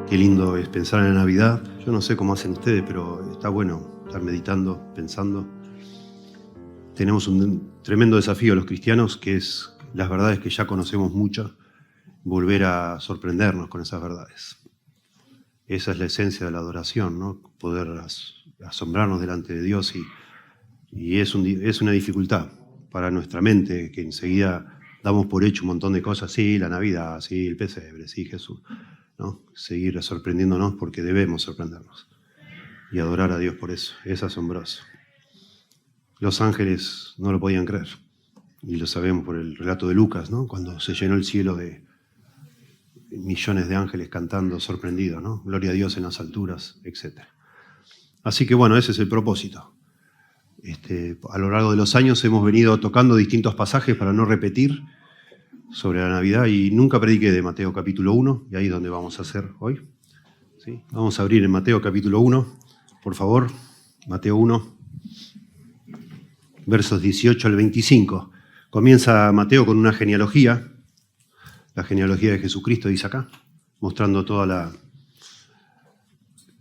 Qué lindo es pensar en la Navidad. Yo no sé cómo hacen ustedes, pero está bueno estar meditando, pensando. Tenemos un tremendo desafío los cristianos, que es las verdades que ya conocemos mucho, volver a sorprendernos con esas verdades. Esa es la esencia de la adoración, ¿no? Poder asombrarnos delante de Dios y es una dificultad para nuestra mente, que enseguida damos por hecho un montón de cosas. Sí, la Navidad, sí, el pesebre, sí, Jesús, ¿no? Seguir sorprendiéndonos porque debemos sorprendernos y adorar a Dios por eso. Es asombroso. Los ángeles no lo podían creer y lo sabemos por el relato de Lucas, ¿no? Cuando se llenó el cielo de millones de ángeles cantando sorprendidos, ¿no? Gloria a Dios en las alturas, etc. Así que bueno, ese es el propósito. A lo largo de los años hemos venido tocando distintos pasajes para no repetir sobre la Navidad y nunca prediqué de Mateo capítulo 1, y ahí es donde vamos a hacer hoy. ¿Sí? Vamos a abrir en Mateo capítulo 1, por favor. Mateo 1, versos 18 al 25. Comienza Mateo con una genealogía, la genealogía de Jesucristo, dice acá, mostrando toda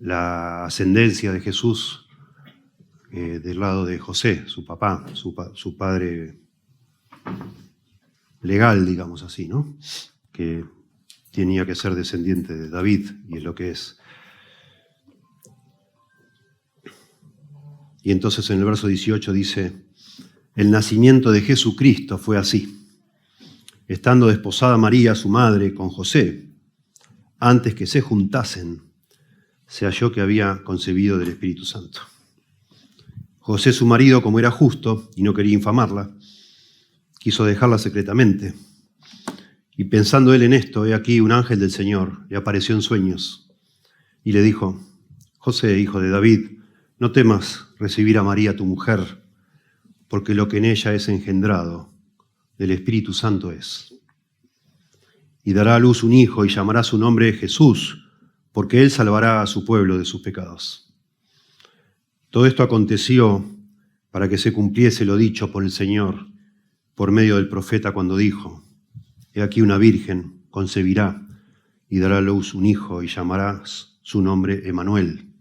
la ascendencia de Jesús del lado de José, su papá, su padre legal, digamos así, ¿no? Que tenía que ser descendiente de David, y es lo que es. Y entonces en el verso 18 dice: el nacimiento de Jesucristo fue así. Estando desposada María, su madre, con José, antes que se juntasen, se halló que había concebido del Espíritu Santo. José, su marido, como era justo y no quería infamarla, quiso dejarla secretamente. Y pensando él en esto, he aquí un ángel del Señor le apareció en sueños y le dijo: José, hijo de David, no temas recibir a María tu mujer, porque lo que en ella es engendrado del Espíritu Santo es. Y dará a luz un hijo y llamará su nombre Jesús, porque él salvará a su pueblo de sus pecados. Todo esto aconteció para que se cumpliese lo dicho por el Señor por medio del profeta cuando dijo: he aquí una virgen concebirá y dará a luz un hijo y llamarás su nombre Emmanuel,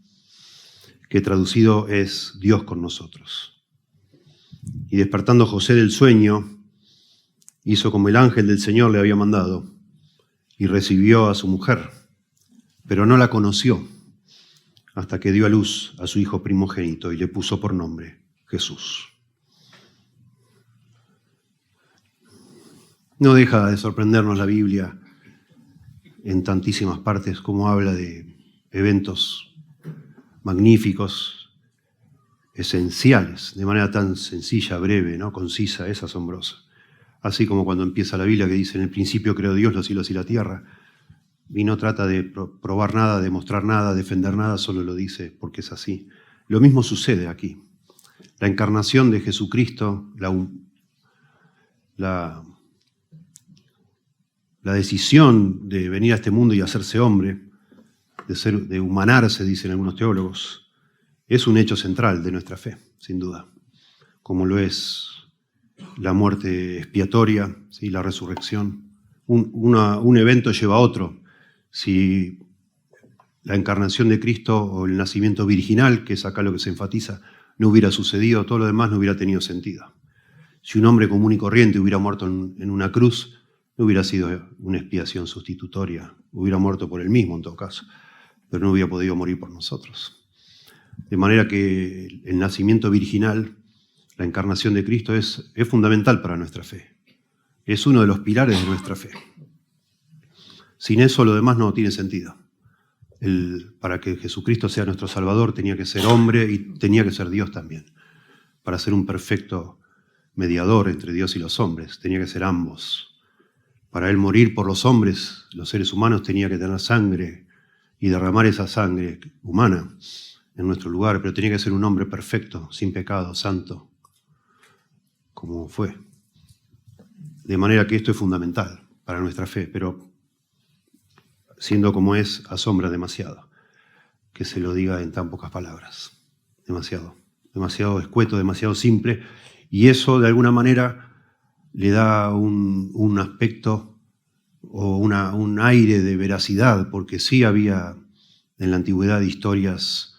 que traducido es Dios con nosotros. Y despertando José del sueño, hizo como el ángel del Señor le había mandado y recibió a su mujer, pero no la conoció hasta que dio a luz a su hijo primogénito y le puso por nombre Jesús. No deja de sorprendernos la Biblia en tantísimas partes, como habla de eventos magníficos, esenciales, de manera tan sencilla, breve, ¿no? Concisa, es asombroso. Así como cuando empieza la Biblia que dice: en el principio creó Dios los cielos y la tierra, y no trata de probar nada, demostrar nada, defender nada, solo lo dice porque es así. Lo mismo sucede aquí. La encarnación de Jesucristo, la decisión de venir a este mundo y hacerse hombre, de humanarse, dicen algunos teólogos, es un hecho central de nuestra fe, sin duda, como lo es la muerte expiatoria, ¿sí? La resurrección. Un evento lleva a otro. Si la encarnación de Cristo o el nacimiento virginal, que es acá lo que se enfatiza, no hubiera sucedido, todo lo demás no hubiera tenido sentido. Si un hombre común y corriente hubiera muerto en una cruz, no hubiera sido una expiación sustitutoria, hubiera muerto por él mismo en todo caso, pero no hubiera podido morir por nosotros. De manera que el nacimiento virginal, la encarnación de Cristo, es fundamental para nuestra fe. Es uno de los pilares de nuestra fe. Sin eso lo demás no tiene sentido. Para que Jesucristo sea nuestro Salvador tenía que ser hombre y tenía que ser Dios también. Para ser un perfecto mediador entre Dios y los hombres, tenía que ser ambos. Para él morir por los hombres, los seres humanos, tenía que tener sangre y derramar esa sangre humana en nuestro lugar, pero tenía que ser un hombre perfecto, sin pecado, santo, como fue. De manera que esto es fundamental para nuestra fe, pero siendo como es, asombra demasiado que se lo diga en tan pocas palabras. Demasiado escueto, demasiado simple, y eso de alguna manera le da un aspecto o un aire de veracidad, porque sí había en la antigüedad historias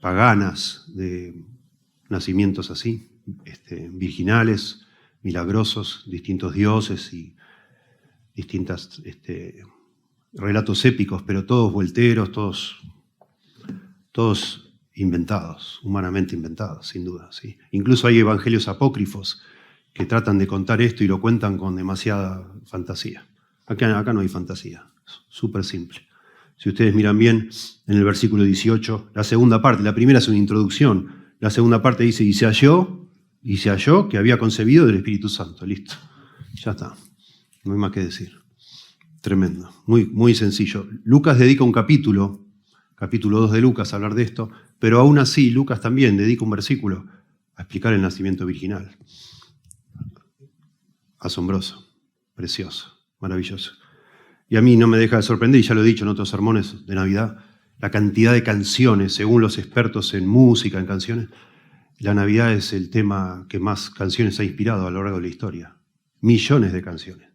paganas de nacimientos así, virginales, milagrosos, distintos dioses y distintos relatos épicos, pero todos volteros, todos inventados, humanamente inventados, sin duda. ¿Sí? Incluso hay evangelios apócrifos que tratan de contar esto y lo cuentan con demasiada fantasía. Acá no hay fantasía, es súper simple. Si ustedes miran bien, en el versículo 18, la segunda parte, la primera es una introducción, la segunda parte dice, y se halló que había concebido del Espíritu Santo. Listo, ya está, no hay más que decir. Tremendo, muy, muy sencillo. Lucas dedica un capítulo 2 de Lucas a hablar de esto, pero aún así Lucas también dedica un versículo a explicar el nacimiento virginal. Asombroso, precioso, maravilloso. Y a mí no me deja de sorprender, y ya lo he dicho en otros sermones de Navidad, la cantidad de canciones, según los expertos en música, en canciones. La Navidad es el tema que más canciones ha inspirado a lo largo de la historia. Millones de canciones.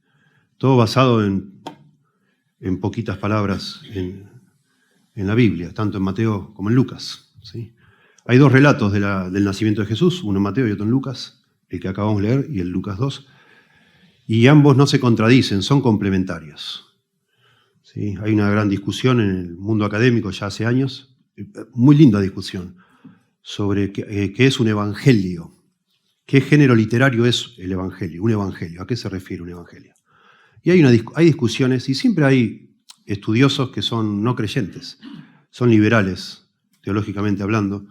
Todo basado en poquitas palabras en la Biblia, tanto en Mateo como en Lucas. ¿Sí? Hay dos relatos del nacimiento de Jesús, uno en Mateo y otro en Lucas, el que acabamos de leer y el Lucas 2, y ambos no se contradicen, son complementarios. ¿Sí? Hay una gran discusión en el mundo académico ya hace años, muy linda discusión, sobre qué es un evangelio, qué género literario es el evangelio, un evangelio, ¿a qué se refiere un evangelio? Y hay discusiones, y siempre hay estudiosos que son no creyentes, son liberales, teológicamente hablando,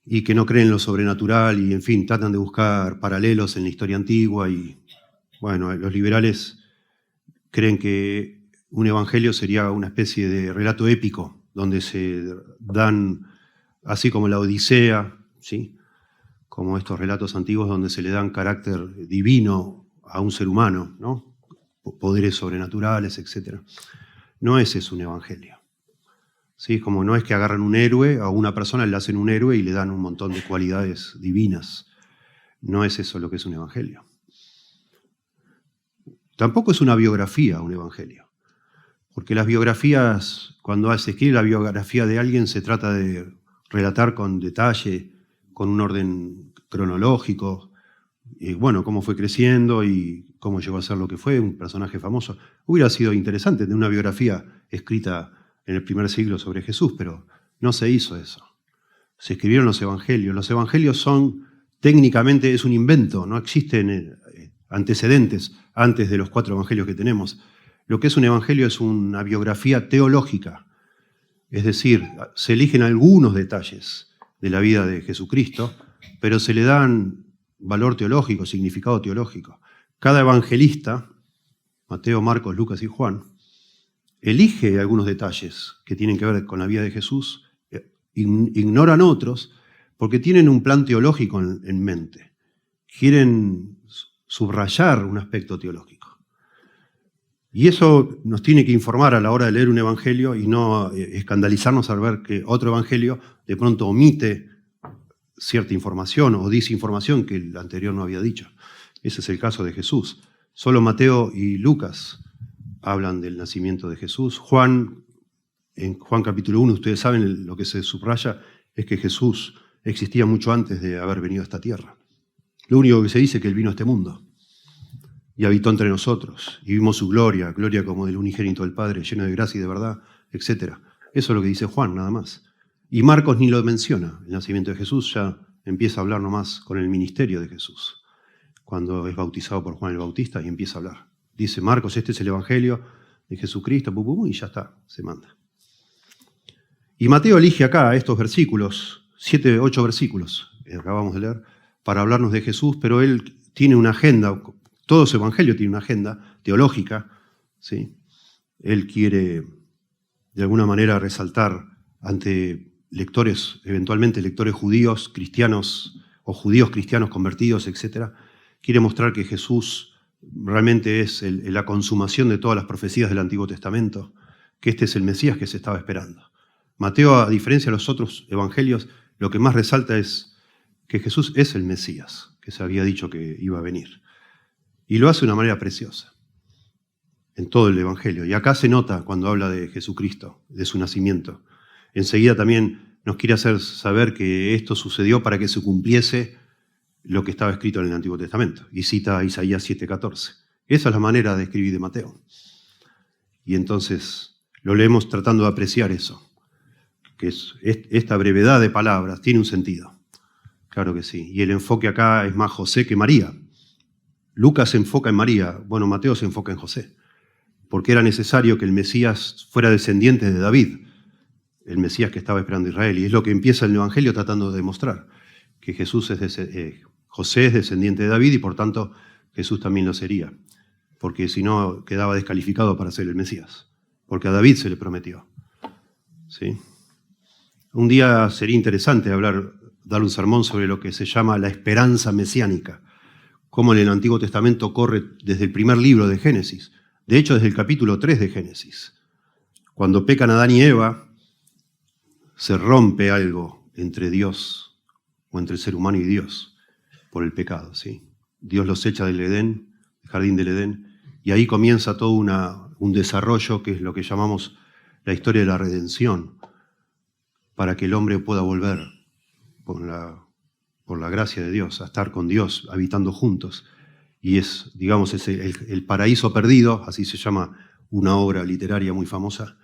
y que no creen en lo sobrenatural, y en fin, tratan de buscar paralelos en la historia antigua, y bueno, los liberales creen que un evangelio sería una especie de relato épico, donde se dan, así como la Odisea, ¿sí? Como estos relatos antiguos donde se le dan carácter divino a un ser humano, ¿no? Poderes sobrenaturales, etc. No es eso un evangelio. ¿Sí? Como no es que agarran un héroe, a una persona le hacen un héroe y le dan un montón de cualidades divinas. No es eso lo que es un evangelio. Tampoco es una biografía un evangelio. Porque las biografías, cuando se escribe la biografía de alguien, se trata de relatar con detalle, con un orden cronológico, y bueno, cómo fue creciendo y cómo llegó a ser lo que fue, un personaje famoso. Hubiera sido interesante tener una biografía escrita en el primer siglo sobre Jesús, pero no se hizo eso. Se escribieron los evangelios. Los evangelios son, técnicamente, es un invento, no existen antecedentes antes de los 4 evangelios que tenemos. Lo que es un evangelio es una biografía teológica, es decir, se eligen algunos detalles de la vida de Jesucristo, pero se le dan valor teológico, significado teológico. Cada evangelista, Mateo, Marcos, Lucas y Juan, elige algunos detalles que tienen que ver con la vida de Jesús, ignoran otros porque tienen un plan teológico en mente. Quieren subrayar un aspecto teológico. Y eso nos tiene que informar a la hora de leer un evangelio y no escandalizarnos al ver que otro evangelio de pronto omite cierta información o dice información que el anterior no había dicho. Ese es el caso de Jesús. Solo Mateo y Lucas hablan del nacimiento de Jesús. En Juan capítulo 1, ustedes saben, lo que se subraya es que Jesús existía mucho antes de haber venido a esta tierra. Lo único que se dice es que Él vino a este mundo y habitó entre nosotros, y vimos su gloria, gloria como del unigénito del Padre, lleno de gracia y de verdad, etc. Eso es lo que dice Juan, nada más. Y Marcos ni lo menciona, el nacimiento de Jesús, ya empieza a hablar nomás con el ministerio de Jesús, cuando es bautizado por Juan el Bautista y empieza a hablar. Dice Marcos, este es el evangelio de Jesucristo, y ya está, se manda. Y Mateo elige acá estos versículos, 7, 8 versículos, que acabamos de leer, para hablarnos de Jesús, pero él tiene una agenda. Todo su evangelio tiene una agenda teológica, ¿sí? Él quiere, de alguna manera, resaltar ante lectores, eventualmente lectores judíos, cristianos, o judíos cristianos convertidos, etc., quiere mostrar que Jesús realmente es la consumación de todas las profecías del Antiguo Testamento, que este es el Mesías que se estaba esperando. Mateo, a diferencia de los otros evangelios, lo que más resalta es que Jesús es el Mesías, que se había dicho que iba a venir. Y lo hace de una manera preciosa, en todo el Evangelio. Y acá se nota cuando habla de Jesucristo, de su nacimiento. Enseguida también nos quiere hacer saber que esto sucedió para que se cumpliese lo que estaba escrito en el Antiguo Testamento. Y cita a Isaías 7:14. Esa es la manera de escribir de Mateo. Y entonces lo leemos tratando de apreciar eso, que esta brevedad de palabras tiene un sentido. Claro que sí. Y el enfoque acá es más José que María. Lucas se enfoca en María, bueno, Mateo se enfoca en José, porque era necesario que el Mesías fuera descendiente de David, el Mesías que estaba esperando Israel. Y es lo que empieza el Evangelio tratando de demostrar, que José es descendiente de David y por tanto Jesús también lo sería, porque si no quedaba descalificado para ser el Mesías, porque a David se le prometió. ¿Sí? Un día sería interesante dar un sermón sobre lo que se llama la esperanza mesiánica, cómo en el Antiguo Testamento corre desde el primer libro de Génesis, de hecho desde el capítulo 3 de Génesis. Cuando pecan Adán y Eva, se rompe algo entre Dios o entre el ser humano y Dios por el pecado. ¿Sí? Dios los echa del Edén, del jardín del Edén, y ahí comienza todo un desarrollo que es lo que llamamos la historia de la redención, para que el hombre pueda volver por la gracia de Dios, a estar con Dios, habitando juntos. Y es, digamos, el paraíso perdido, así se llama una obra literaria muy famosa.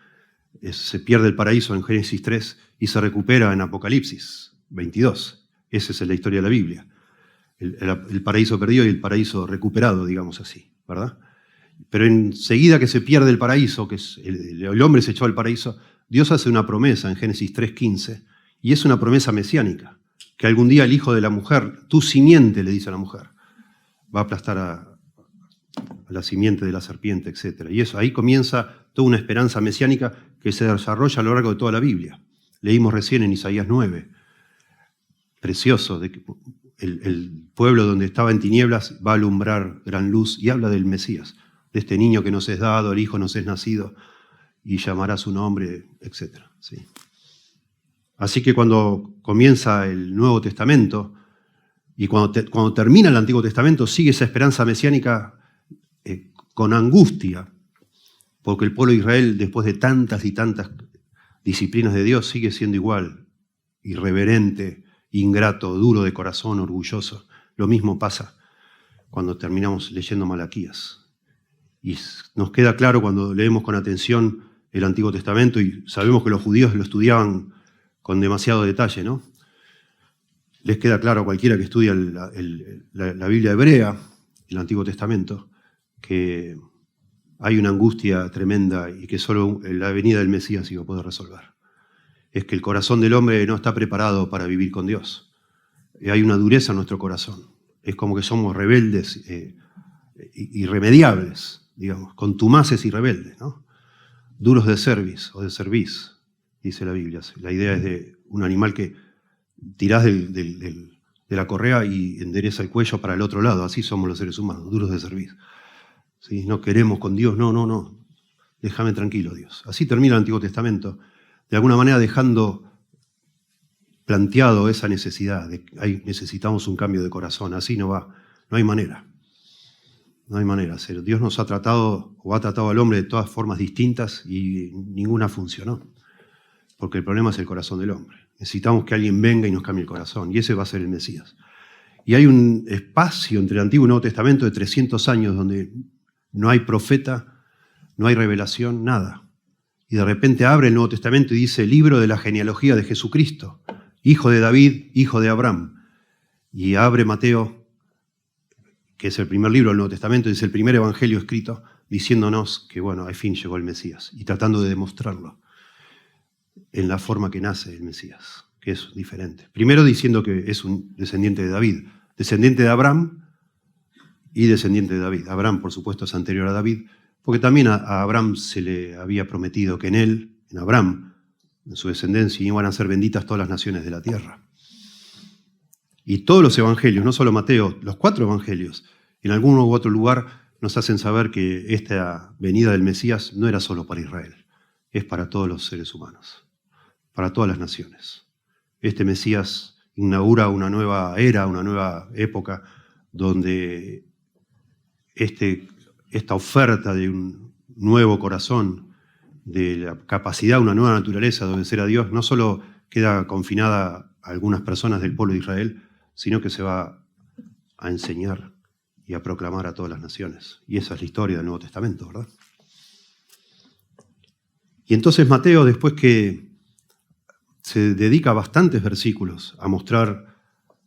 Se pierde el paraíso en Génesis 3 y se recupera en Apocalipsis 22. Esa es la historia de la Biblia. El paraíso perdido y el paraíso recuperado, digamos así, ¿verdad? Pero enseguida que se pierde el paraíso, que el hombre se echó al paraíso, Dios hace una promesa en Génesis 3:15, y es una promesa mesiánica, que algún día el hijo de la mujer, tu simiente, le dice a la mujer, va a aplastar a la simiente de la serpiente, etc. Y eso, ahí comienza toda una esperanza mesiánica que se desarrolla a lo largo de toda la Biblia. Leímos recién en Isaías 9, precioso, de que el pueblo donde estaba en tinieblas va a alumbrar gran luz, y habla del Mesías, de este niño que nos es dado, el hijo nos es nacido, y llamará su nombre, etc. ¿Sí? Así que cuando comienza el Nuevo Testamento, y cuando termina el Antiguo Testamento, sigue esa esperanza mesiánica con angustia, porque el pueblo de Israel, después de tantas y tantas disciplinas de Dios, sigue siendo igual, irreverente, ingrato, duro de corazón, orgulloso. Lo mismo pasa cuando terminamos leyendo Malaquías. Y nos queda claro cuando leemos con atención el Antiguo Testamento, y sabemos que los judíos lo estudiaban con demasiado detalle, ¿no? Les queda claro a cualquiera que estudia la Biblia hebrea, el Antiguo Testamento, que hay una angustia tremenda y que solo la venida del Mesías iba a poder resolver. Es que el corazón del hombre no está preparado para vivir con Dios. Hay una dureza en nuestro corazón. Es como que somos rebeldes, irremediables, digamos, contumaces y rebeldes, ¿no? Duros de cerviz o de cerviz, dice la Biblia. La idea es de un animal que tirás de la correa y endereza el cuello para el otro lado. Así somos los seres humanos, duros de cerviz. ¿Sí? No queremos con Dios, no. Déjame tranquilo, Dios. Así termina el Antiguo Testamento, de alguna manera dejando planteado esa necesidad de que necesitamos un cambio de corazón. Así no va, no hay manera. No hay manera. Dios nos ha tratado o ha tratado al hombre de todas formas distintas y ninguna funcionó. Porque el problema es el corazón del hombre. Necesitamos que alguien venga y nos cambie el corazón, y ese va a ser el Mesías. Y hay un espacio entre el Antiguo y el Nuevo Testamento de 300 años donde no hay profeta, no hay revelación, nada. Y de repente abre el Nuevo Testamento y dice: libro de la genealogía de Jesucristo, hijo de David, hijo de Abraham. Y abre Mateo, que es el primer libro del Nuevo Testamento, es el primer evangelio escrito, diciéndonos que, bueno, al fin llegó el Mesías, y tratando de demostrarlo en la forma que nace el Mesías, que es diferente. Primero diciendo que es un descendiente de David, descendiente de Abraham y descendiente de David. Abraham, por supuesto, es anterior a David, porque también a Abraham se le había prometido que en él, en Abraham, en su descendencia, iban a ser benditas todas las naciones de la tierra. Y todos los evangelios, no solo Mateo, los 4 evangelios, en algún u otro lugar nos hacen saber que esta venida del Mesías no era solo para Israel, es para todos los seres humanos, para todas las naciones. Este Mesías inaugura una nueva era, una nueva época, donde esta oferta de un nuevo corazón, de la capacidad de una nueva naturaleza de obedecer a Dios, no solo queda confinada a algunas personas del pueblo de Israel, sino que se va a enseñar y a proclamar a todas las naciones. Y esa es la historia del Nuevo Testamento, ¿verdad? Y entonces Mateo, después que se dedica bastantes versículos a mostrar,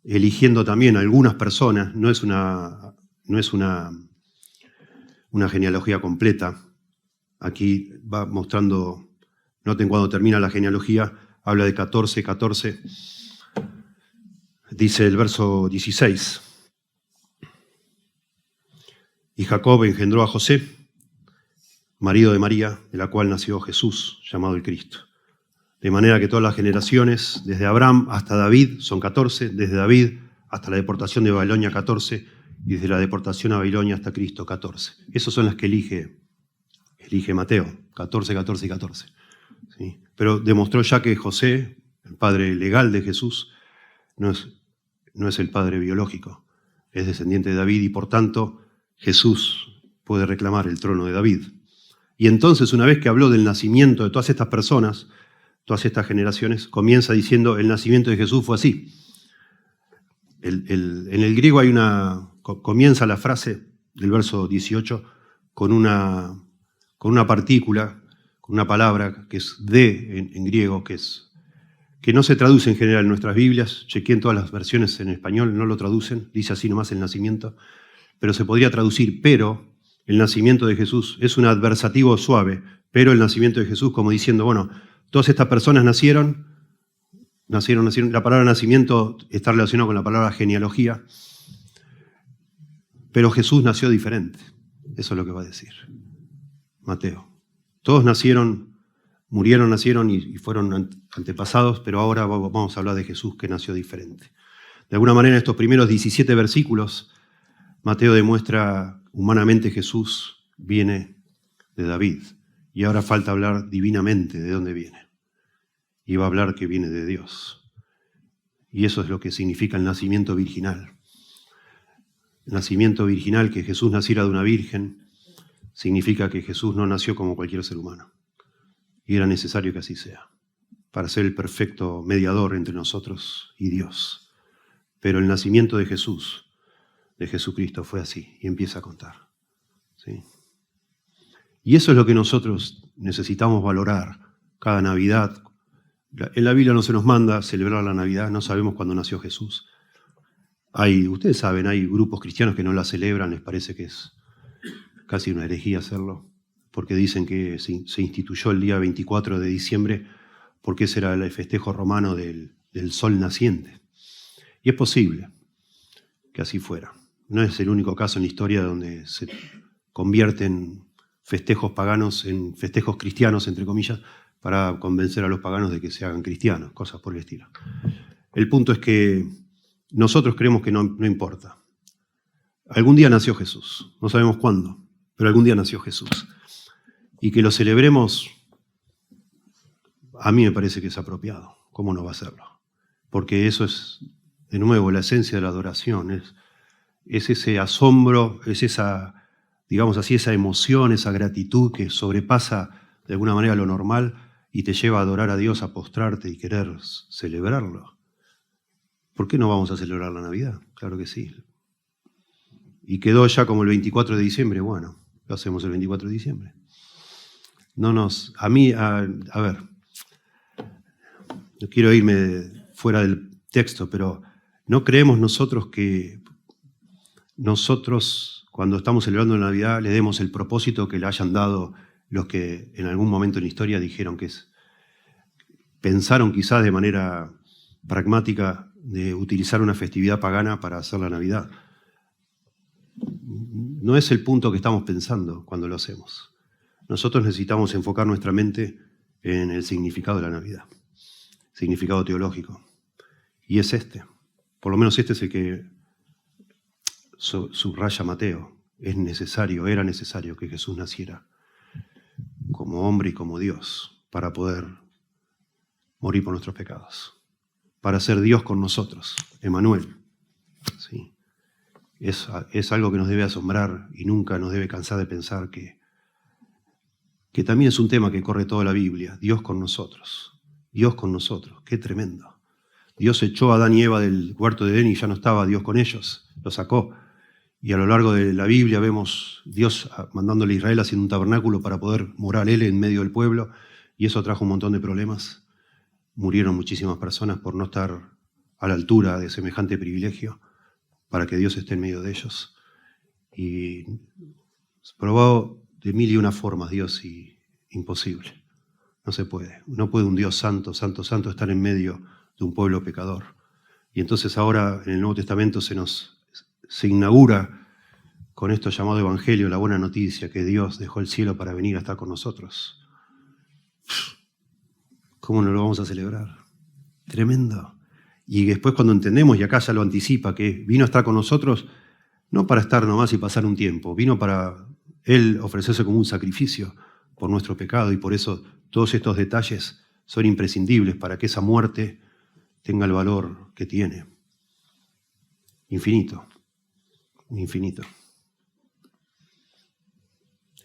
eligiendo también algunas personas, no es una genealogía completa. Aquí va mostrando, noten cuando termina la genealogía, habla de 14. Dice el verso 16. Y Jacob engendró a José, marido de María, de la cual nació Jesús, llamado el Cristo. De manera que todas las generaciones, desde Abraham hasta David, son 14, desde David hasta la deportación de Babilonia, 14, y desde la deportación a Babilonia hasta Cristo, 14. Esas son las que elige Mateo, 14 y 14. ¿Sí? Pero demostró ya que José, el padre legal de Jesús, no es el padre biológico, es descendiente de David y por tanto Jesús puede reclamar el trono de David. Y entonces, una vez que habló del nacimiento de todas estas personas, todas estas generaciones, comienza diciendo el nacimiento de Jesús fue así. En el griego comienza la frase del verso 18 con una partícula, con una palabra que es de en griego, que no se traduce en general en nuestras Biblias. Chequeé en todas las versiones en español, no lo traducen, dice así nomás el nacimiento, pero se podría traducir, pero el nacimiento de Jesús es un adversativo suave, pero el nacimiento de Jesús como diciendo, bueno, todas estas personas nacieron. La palabra nacimiento está relacionada con la palabra genealogía, pero Jesús nació diferente. Eso es lo que va a decir Mateo. Todos murieron, nacieron y fueron antepasados, pero ahora vamos a hablar de Jesús que nació diferente. De alguna manera, en estos primeros 17 versículos, Mateo demuestra humanamente Jesús viene de David. Y ahora falta hablar divinamente de dónde viene. Y va a hablar que viene de Dios. Y eso es lo que significa el nacimiento virginal. El nacimiento virginal, que Jesús naciera de una virgen, significa que Jesús no nació como cualquier ser humano. Y era necesario que así sea, para ser el perfecto mediador entre nosotros y Dios. Pero el nacimiento de Jesús, de Jesucristo, fue así, y empieza a contar. ¿Sí? Y eso es lo que nosotros necesitamos valorar cada Navidad. En la Biblia no se nos manda celebrar la Navidad, no sabemos cuándo nació Jesús. Ustedes saben, hay grupos cristianos que no la celebran, les parece que es casi una herejía hacerlo, porque dicen que se instituyó el día 24 de diciembre porque ese era el festejo romano del sol naciente. Y es posible que así fuera. No es el único caso en la historia donde se convierten festejos paganos en festejos cristianos, entre comillas, para convencer a los paganos de que se hagan cristianos, cosas por el estilo. El punto es que nosotros creemos que no importa. Algún día nació Jesús, no sabemos cuándo, pero algún día nació Jesús. Y que lo celebremos, a mí me parece que es apropiado. ¿Cómo no va a serlo? Porque eso es, de nuevo, la esencia de la adoración. Es ese asombro, es esa, digamos así, esa emoción, esa gratitud que sobrepasa de alguna manera lo normal y te lleva a adorar a Dios, a postrarte y querer celebrarlo. ¿Por qué no vamos a celebrar la Navidad? Claro que sí. Y quedó ya como el 24 de diciembre, bueno, lo hacemos el 24 de diciembre. A ver, no quiero irme fuera del texto, pero ¿no creemos nosotros que cuando estamos celebrando la Navidad, le demos el propósito que le hayan dado los que en algún momento en la historia dijeron pensaron quizás de manera pragmática de utilizar una festividad pagana para hacer la Navidad? No es el punto que estamos pensando cuando lo hacemos. Nosotros necesitamos enfocar nuestra mente en el significado de la Navidad, significado teológico. Y es por lo menos este es el que subraya Mateo. Era necesario que Jesús naciera como hombre y como Dios para poder morir por nuestros pecados, para ser Dios con nosotros, Emmanuel. ¿Sí? es algo que nos debe asombrar y nunca nos debe cansar de pensar que también es un tema que corre toda la Biblia. Dios con nosotros. Dios con nosotros. Qué tremendo. Dios echó a Adán y Eva del huerto de Edén y ya no estaba Dios con ellos. Lo sacó. Y a lo largo de la Biblia vemos Dios mandándole a Israel haciendo un tabernáculo para poder morar él en medio del pueblo. Y eso trajo un montón de problemas. Murieron muchísimas personas por no estar a la altura de semejante privilegio para que Dios esté en medio de ellos. Y probado de mil y una formas Dios y imposible. No se puede. No puede un Dios santo, santo, santo estar en medio de un pueblo pecador. Y entonces ahora en el Nuevo Testamento se inaugura con esto llamado Evangelio, la buena noticia, que Dios dejó el cielo para venir a estar con nosotros. ¿Cómo no lo vamos a celebrar? Tremendo. Y después cuando entendemos, y acá ya lo anticipa, que vino a estar con nosotros, no para estar nomás y pasar un tiempo, vino para Él ofrecerse como un sacrificio por nuestro pecado, y por eso todos estos detalles son imprescindibles para que esa muerte tenga el valor que tiene. Infinito. Infinito.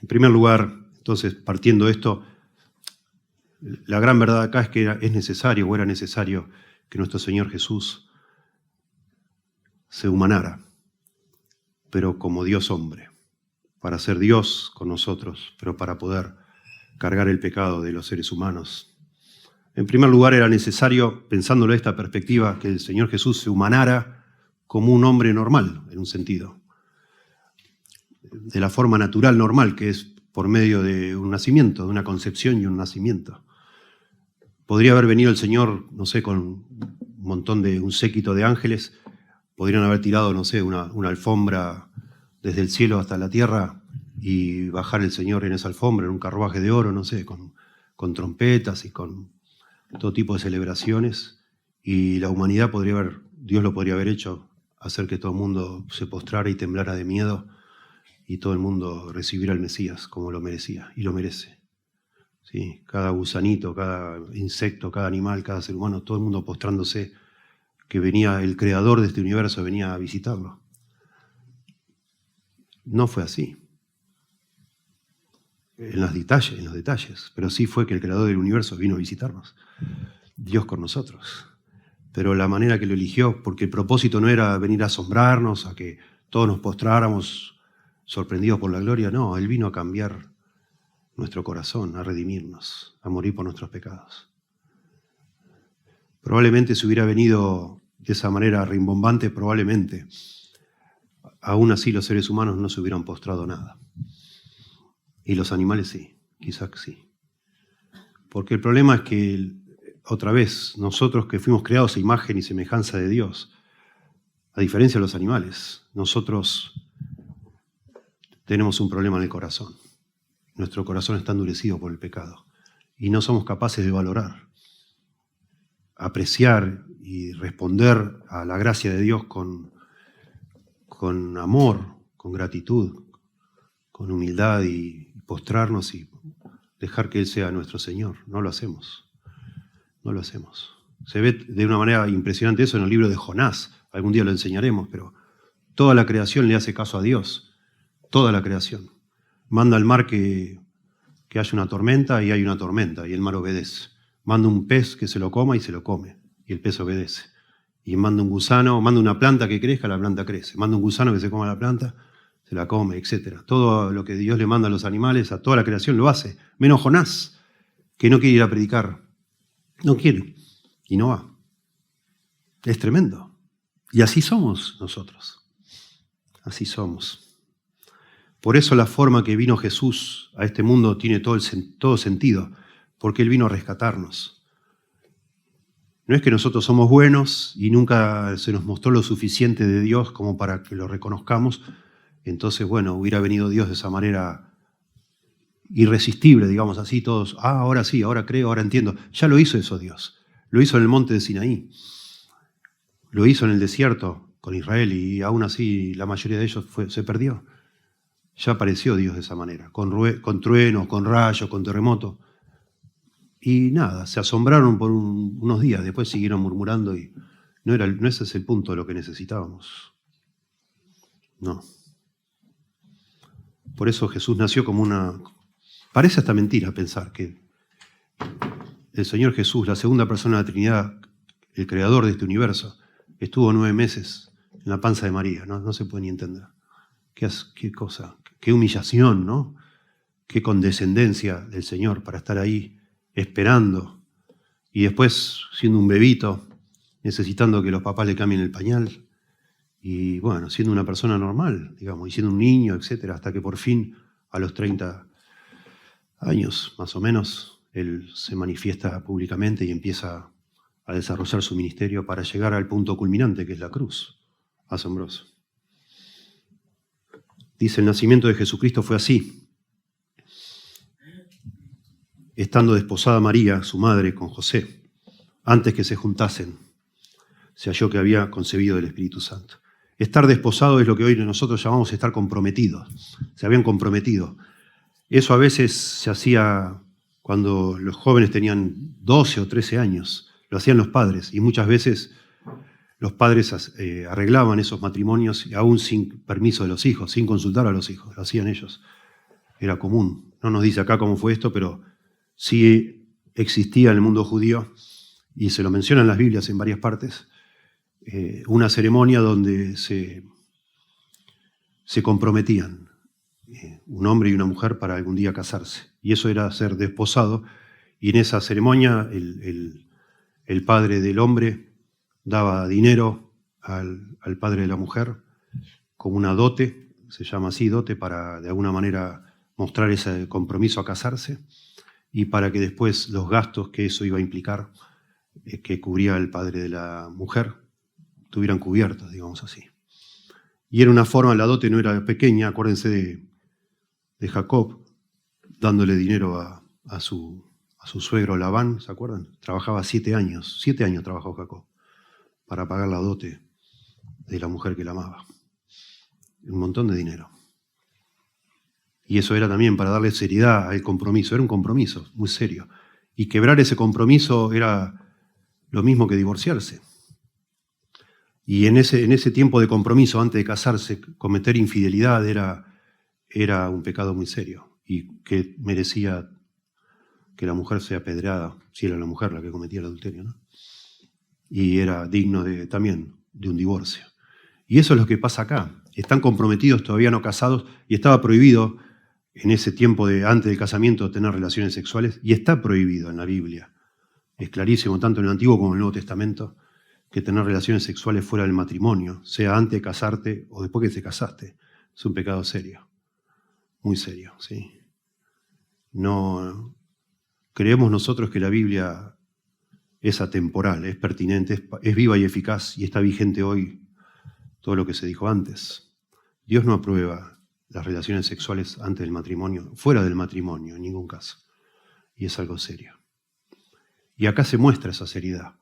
En primer lugar, entonces, partiendo de esto, la gran verdad acá es que es necesario, o era necesario, que nuestro Señor Jesús se humanara, pero como Dios hombre, para ser Dios con nosotros, pero para poder cargar el pecado de los seres humanos. En primer lugar, era necesario, pensándolo de esta perspectiva, que el Señor Jesús se humanara como un hombre normal, en un sentido, de la forma natural normal, que es por medio de un nacimiento, de una concepción y un nacimiento. Podría haber venido el Señor, no sé, con un séquito de ángeles, podrían haber tirado, no sé, una alfombra desde el cielo hasta la tierra y bajar el Señor en esa alfombra, en un carruaje de oro, no sé, con trompetas y con todo tipo de celebraciones. Y la humanidad Dios lo podría haber hecho, hacer que todo el mundo se postrara y temblara de miedo y todo el mundo recibiera al Mesías como lo merecía y lo merece. ¿Sí? Cada gusanito, cada insecto, cada animal, cada ser humano, todo el mundo postrándose, que venía el creador de este universo, venía a visitarlo. No fue así. En los detalles, pero sí fue que el creador del universo vino a visitarnos. Dios con nosotros. Pero la manera que lo eligió, porque el propósito no era venir a asombrarnos, a que todos nos postráramos sorprendidos por la gloria, no, Él vino a cambiar nuestro corazón, a redimirnos, a morir por nuestros pecados. Probablemente si hubiera venido de esa manera rimbombante, probablemente, aún así los seres humanos no se hubieran postrado nada. Y los animales sí, quizás sí. Porque el problema es que, otra vez, nosotros que fuimos creados a imagen y semejanza de Dios, a diferencia de los animales, nosotros tenemos un problema en el corazón. Nuestro corazón está endurecido por el pecado y no somos capaces de valorar, apreciar y responder a la gracia de Dios con amor, con gratitud, con humildad y postrarnos y dejar que Él sea nuestro Señor. No lo hacemos. No lo hacemos. Se ve de una manera impresionante eso en el libro de Jonás. Algún día lo enseñaremos, pero toda la creación le hace caso a Dios. Toda la creación. Manda al mar que haya una tormenta y hay una tormenta y el mar obedece. Manda un pez que se lo coma y se lo come y el pez obedece. Y manda un gusano, manda una planta que crezca, la planta crece. Manda un gusano que se coma la planta, se la come, etc. Todo lo que Dios le manda a los animales, a toda la creación lo hace. Menos Jonás, que no quiere ir a predicar. No quiere y no va. Es tremendo. Y así somos nosotros. Así somos. Por eso la forma que vino Jesús a este mundo tiene todo sentido, porque Él vino a rescatarnos. No es que nosotros somos buenos y nunca se nos mostró lo suficiente de Dios como para que lo reconozcamos. Entonces, bueno, hubiera venido Dios de esa manera irresistible, digamos así, todos, ahora sí, ahora creo, ahora entiendo. Ya lo hizo eso Dios. Lo hizo en el monte de Sinaí. Lo hizo en el desierto con Israel y aún así la mayoría de ellos se perdió. Ya apareció Dios de esa manera, con truenos, con rayos, con terremotos. Y nada, se asombraron por unos días, después siguieron murmurando y no ese es el punto de lo que necesitábamos. No. Por eso Jesús nació como una... Parece hasta mentira pensar que el Señor Jesús, la segunda persona de la Trinidad, el creador de este universo, estuvo 9 meses en la panza de María. No se puede ni entender. Qué cosa, qué humillación, ¿no? Qué condescendencia del Señor para estar ahí esperando y después siendo un bebito, necesitando que los papás le cambien el pañal y bueno, siendo una persona normal, digamos, y siendo un niño, etcétera, hasta que por fin a los 30 años, más o menos, él se manifiesta públicamente y empieza a desarrollar su ministerio para llegar al punto culminante, que es la cruz. Asombroso. Dice, el nacimiento de Jesucristo fue así. Estando desposada María, su madre, con José, antes que se juntasen, se halló que había concebido del Espíritu Santo. Estar desposado es lo que hoy nosotros llamamos estar comprometidos. Se habían comprometido. Eso a veces se hacía cuando los jóvenes tenían 12 o 13 años. Lo hacían los padres y muchas veces los padres arreglaban esos matrimonios y aún sin permiso de los hijos, sin consultar a los hijos. Lo hacían ellos. Era común. No nos dice acá cómo fue esto, pero sí existía en el mundo judío, y se lo mencionan las Biblias en varias partes, una ceremonia donde se comprometían un hombre y una mujer para algún día casarse. Y eso era ser desposado. Y en esa ceremonia el padre del hombre daba dinero al padre de la mujer como una dote, se llama así dote, para de alguna manera mostrar ese compromiso a casarse y para que después los gastos que eso iba a implicar, que cubría el padre de la mujer, estuvieran cubiertos, digamos así. Y era una forma, la dote no era pequeña, acuérdense de Jacob, dándole dinero a su suegro Labán, ¿se acuerdan? Trabajaba 7 años, 7 años trabajó Jacob para pagar la dote de la mujer que la amaba. Un montón de dinero. Y eso era también para darle seriedad al compromiso, era un compromiso muy serio. Y quebrar ese compromiso era lo mismo que divorciarse. Y en ese tiempo de compromiso, antes de casarse, cometer infidelidad era un pecado muy serio y que merecía que la mujer sea apedreada, si era la mujer la que cometía el adulterio, ¿no? Y era digno también de un divorcio. Y eso es lo que pasa acá. Están comprometidos, todavía no casados, y estaba prohibido en ese tiempo de antes del casamiento tener relaciones sexuales, y está prohibido en la Biblia. Es clarísimo, tanto en el Antiguo como en el Nuevo Testamento, que tener relaciones sexuales fuera del matrimonio, sea antes de casarte o después que te casaste, es un pecado serio, muy serio, ¿sí? No creemos nosotros que la Biblia es atemporal, es pertinente, es viva y eficaz y está vigente hoy todo lo que se dijo antes. Dios no aprueba las relaciones sexuales antes del matrimonio, fuera del matrimonio, en ningún caso. Y es algo serio. Y acá se muestra esa seriedad,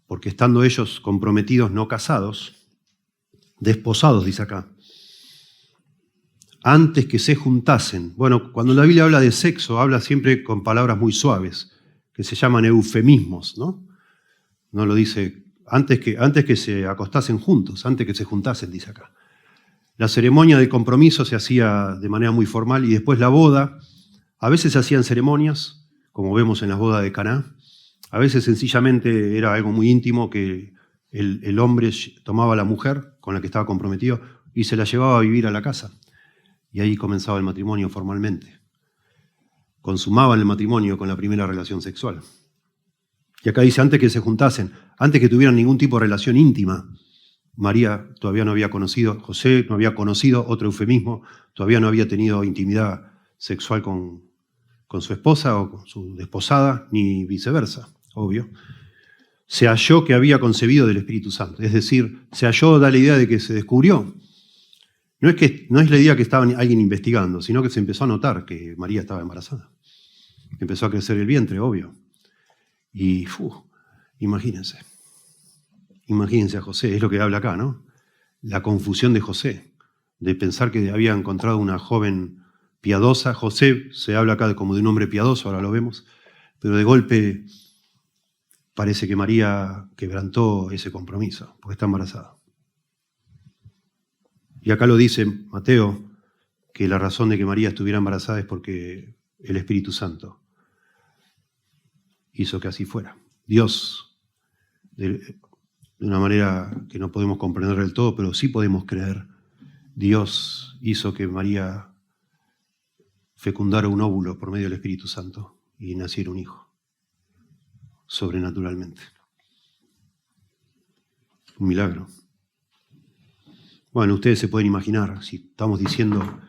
porque estando ellos comprometidos, no casados, desposados, dice acá, antes que se juntasen. Bueno, cuando la Biblia habla de sexo, habla siempre con palabras muy suaves, que se llaman eufemismos, ¿no? No lo dice antes que se acostasen juntos, antes que se juntasen, dice acá. La ceremonia de compromiso se hacía de manera muy formal y después la boda, a veces se hacían ceremonias, como vemos en las bodas de Caná, a veces sencillamente era algo muy íntimo que el hombre tomaba a la mujer con la que estaba comprometido y se la llevaba a vivir a la casa. Y ahí comenzaba el matrimonio formalmente. Consumaban el matrimonio con la primera relación sexual. Y acá dice, antes que se juntasen, antes que tuvieran ningún tipo de relación íntima. María todavía no había conocido, José no había conocido, otro eufemismo, todavía no había tenido intimidad sexual con su esposa o con su desposada, ni viceversa, obvio. Se halló que había concebido del Espíritu Santo, es decir, se halló, da la idea de que se descubrió. No es la idea que estaba alguien investigando, sino que se empezó a notar que María estaba embarazada. Empezó a crecer el vientre, obvio. Y, imagínense a José, es lo que habla acá, ¿no? La confusión de José, de pensar que había encontrado una joven piadosa. José se habla acá como de un hombre piadoso, ahora lo vemos, pero de golpe parece que María quebrantó ese compromiso, porque está embarazada. Y acá lo dice Mateo, que la razón de que María estuviera embarazada es porque el Espíritu Santo hizo que así fuera. Dios, de una manera que no podemos comprender del todo, pero sí podemos creer, Dios hizo que María fecundara un óvulo por medio del Espíritu Santo y naciera un hijo, sobrenaturalmente. Un milagro. Bueno, ustedes se pueden imaginar, si estamos diciendo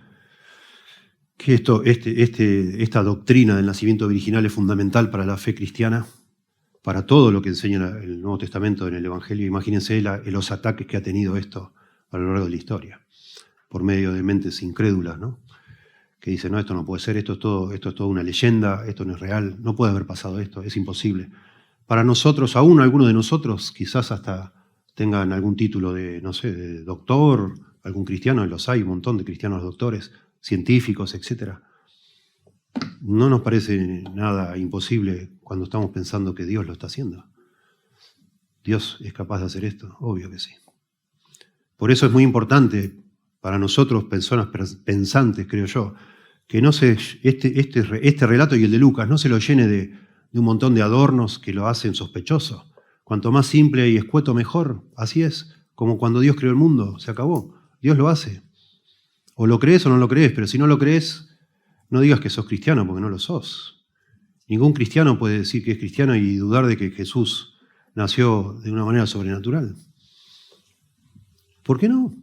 que esta doctrina del nacimiento virginal es fundamental para la fe cristiana, para todo lo que enseña el Nuevo Testamento en el Evangelio, imagínense los ataques que ha tenido esto a lo largo de la historia, por medio de mentes incrédulas, ¿no? Que dicen, no, esto no puede ser, esto es todo una leyenda, esto no es real, no puede haber pasado esto, es imposible. Para nosotros, aún algunos de nosotros, quizás hasta tengan algún título de, no sé, de doctor, algún cristiano, los hay, un montón de cristianos doctores, científicos, etc. No nos parece nada imposible cuando estamos pensando que Dios lo está haciendo. ¿Dios es capaz de hacer esto? Obvio que sí. Por eso es muy importante para nosotros, personas pensantes, creo yo, que no este relato y el de Lucas no se lo llene de un montón de adornos que lo hacen sospechoso. Cuanto más simple y escueto, mejor. Así es, como cuando Dios creó el mundo, se acabó. Dios lo hace. O lo crees o no lo crees, pero si no lo crees, no digas que sos cristiano, porque no lo sos. Ningún cristiano puede decir que es cristiano y dudar de que Jesús nació de una manera sobrenatural. ¿Por qué no?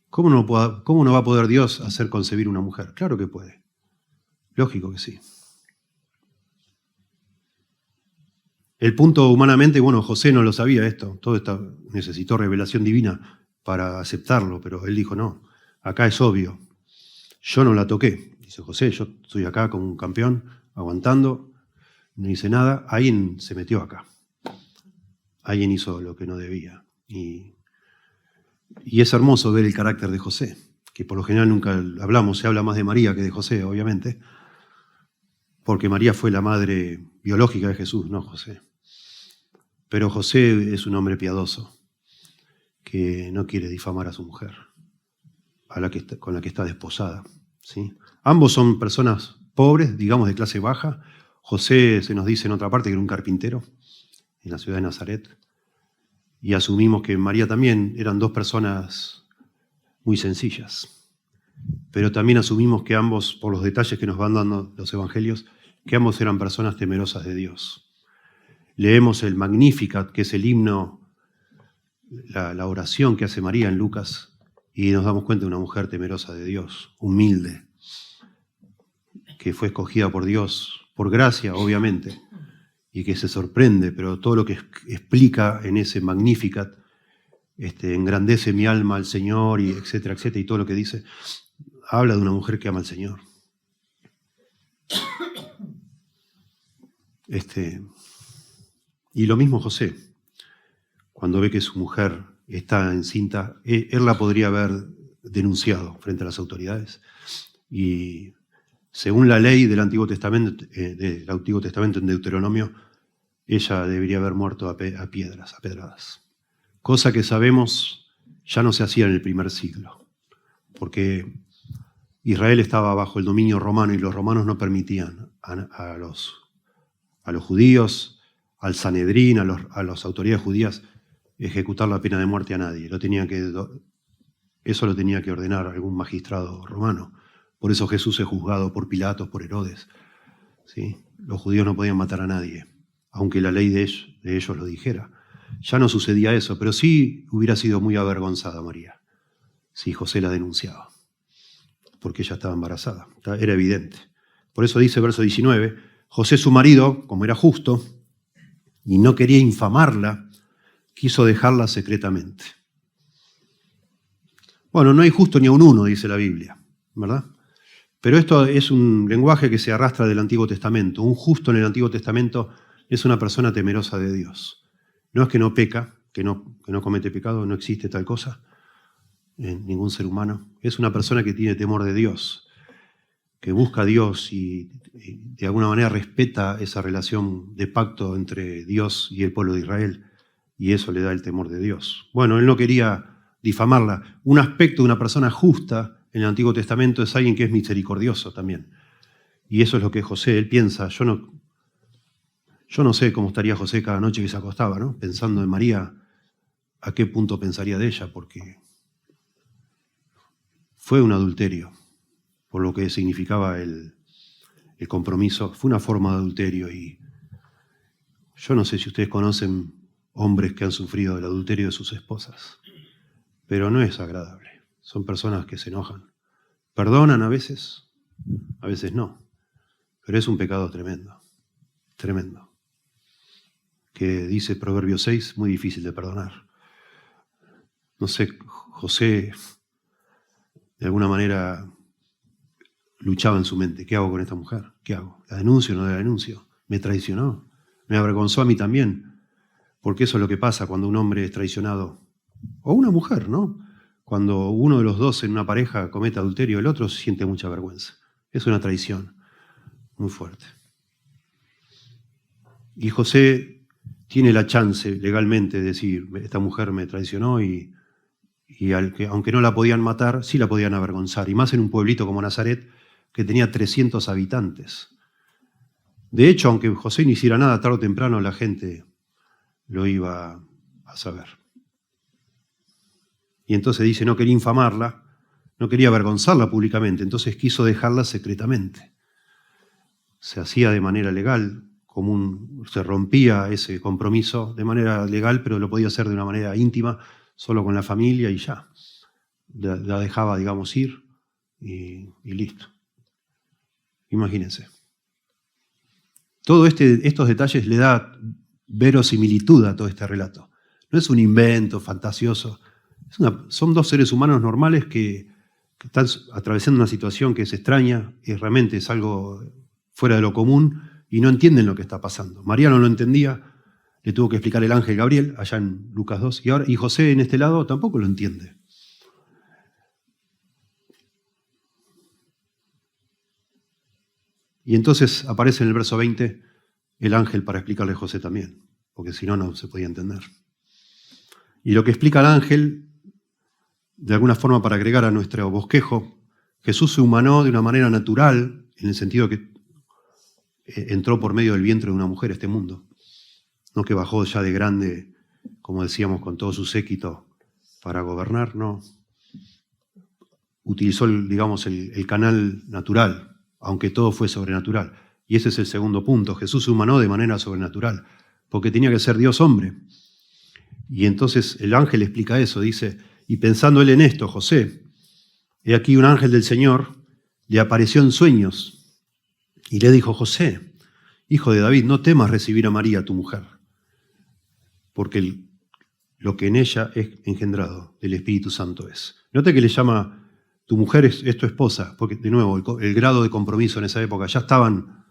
¿Cómo no va a poder Dios hacer concebir una mujer? Claro que puede. Lógico que sí. El punto humanamente, bueno, José no lo sabía esto. Todo esto necesitó revelación divina para aceptarlo, pero él dijo, no, acá es obvio. Yo no la toqué. Dice José, yo estoy acá como un campeón, aguantando, no hice nada. Alguien se metió acá. Alguien hizo lo que no debía. Y es hermoso ver el carácter de José, que por lo general nunca hablamos, se habla más de María que de José, obviamente, porque María fue la madre biológica de Jesús, no José. Pero José es un hombre piadoso, que no quiere difamar a su mujer, con la que está desposada, ¿sí? Ambos son personas pobres, digamos de clase baja. José se nos dice en otra parte que era un carpintero en la ciudad de Nazaret. Y asumimos que María también eran dos personas muy sencillas. Pero también asumimos que ambos, por los detalles que nos van dando los evangelios, que ambos eran personas temerosas de Dios. Leemos el Magnificat, que es el himno, la oración que hace María en Lucas, y nos damos cuenta de una mujer temerosa de Dios, humilde, que fue escogida por Dios, por gracia, obviamente, y que se sorprende, pero todo lo que explica en ese Magnificat, engrandece mi alma al Señor, y etcétera, etcétera, y todo lo que dice, habla de una mujer que ama al Señor. Y lo mismo José, cuando ve que su mujer está encinta, él la podría haber denunciado frente a las autoridades. Y según la ley del Antiguo Testamento en Deuteronomio, ella debería haber muerto a pedradas. Cosa que sabemos ya no se hacía en el primer siglo, porque Israel estaba bajo el dominio romano y los romanos no permitían a los judíos, al Sanedrín, a las autoridades judías, ejecutar la pena de muerte a nadie. Eso lo tenía que ordenar algún magistrado romano. Por eso Jesús es juzgado por Pilatos, por Herodes. ¿Sí? Los judíos no podían matar a nadie, aunque la ley de ellos lo dijera. Ya no sucedía eso, pero sí hubiera sido muy avergonzada María si José la denunciaba, porque ella estaba embarazada, era evidente. Por eso dice verso 19, José su marido, como era justo, y no quería infamarla, quiso dejarla secretamente. Bueno, no hay justo ni a un uno, dice la Biblia, ¿verdad? Pero esto es un lenguaje que se arrastra del Antiguo Testamento. Un justo en el Antiguo Testamento es una persona temerosa de Dios. No es que no peca, que no comete pecado, no existe tal cosa en ningún ser humano. Es una persona que tiene temor de Dios, que busca a Dios y de alguna manera respeta esa relación de pacto entre Dios y el pueblo de Israel, y eso le da el temor de Dios. Bueno, él no quería difamarla. Un aspecto de una persona justa en el Antiguo Testamento es alguien que es misericordioso también. Y eso es lo que José, él piensa. Yo no sé cómo estaría José cada noche que se acostaba, ¿no? Pensando en María, a qué punto pensaría de ella, porque fue un adulterio, por lo que significaba el compromiso. Fue una forma de adulterio y yo no sé si ustedes conocen hombres que han sufrido del adulterio de sus esposas, pero no es agradable. Son personas que se enojan. Perdonan a veces no, pero es un pecado tremendo, tremendo. Que dice Proverbios 6, muy difícil de perdonar. No sé, José de alguna manera luchaba en su mente. ¿Qué hago con esta mujer? ¿Qué hago? ¿La denuncio o no la denuncio? ¿Me traicionó? ¿Me avergonzó a mí también? Porque eso es lo que pasa cuando un hombre es traicionado. O una mujer, ¿no? Cuando uno de los dos en una pareja comete adulterio, el otro siente mucha vergüenza. Es una traición muy fuerte. Y José tiene la chance legalmente de decir, esta mujer me traicionó y aunque no la podían matar, sí la podían avergonzar. Y más en un pueblito como Nazaret, que tenía 300 habitantes. De hecho, aunque José no hiciera nada, tarde o temprano la gente lo iba a saber. Y entonces dice, no quería infamarla, no quería avergonzarla públicamente, entonces quiso dejarla secretamente. Se hacía de manera legal, se rompía ese compromiso de manera legal, pero lo podía hacer de una manera íntima, solo con la familia y ya. La dejaba, digamos, ir y listo. Imagínense. Todos estos detalles le da verosimilitud a todo este relato. No es un invento fantasioso. Son dos seres humanos normales que están atravesando una situación que es extraña y realmente es algo fuera de lo común y no entienden lo que está pasando. María no lo entendía, le tuvo que explicar el ángel Gabriel allá en Lucas 2 y José en este lado tampoco lo entiende. Y entonces aparece en el verso 20 el ángel para explicarle a José también, porque si no, no se podía entender. Y lo que explica el ángel, de alguna forma para agregar a nuestro bosquejo, Jesús se humanó de una manera natural, en el sentido que entró por medio del vientre de una mujer a este mundo, no que bajó ya de grande, como decíamos, con todo su séquito para gobernar, no. Utilizó, digamos, el canal natural, aunque todo fue sobrenatural. Y ese es el segundo punto. Jesús se humanó de manera sobrenatural, porque tenía que ser Dios hombre. Y entonces el ángel explica eso, dice, y pensando él en esto, José, he aquí un ángel del Señor le apareció en sueños y le dijo, José, hijo de David, no temas recibir a María, tu mujer, porque lo que en ella es engendrado del Espíritu Santo es. Note que le llama, tu mujer es tu esposa, porque de nuevo el grado de compromiso en esa época ya estaban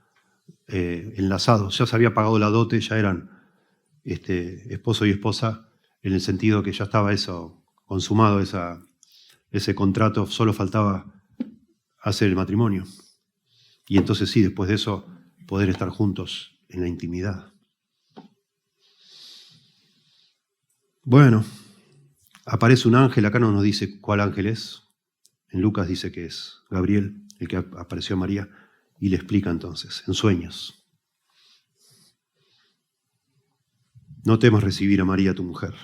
enlazados, ya se había pagado la dote, ya eran esposo y esposa, en el sentido que ya estaba eso consumado, ese contrato, solo faltaba hacer el matrimonio. Y entonces sí, después de eso, poder estar juntos en la intimidad. Bueno, aparece un ángel, acá no nos dice cuál ángel es. En Lucas dice que es Gabriel, el que apareció a María, y le explica entonces, en sueños. No temas recibir a María, tu mujer.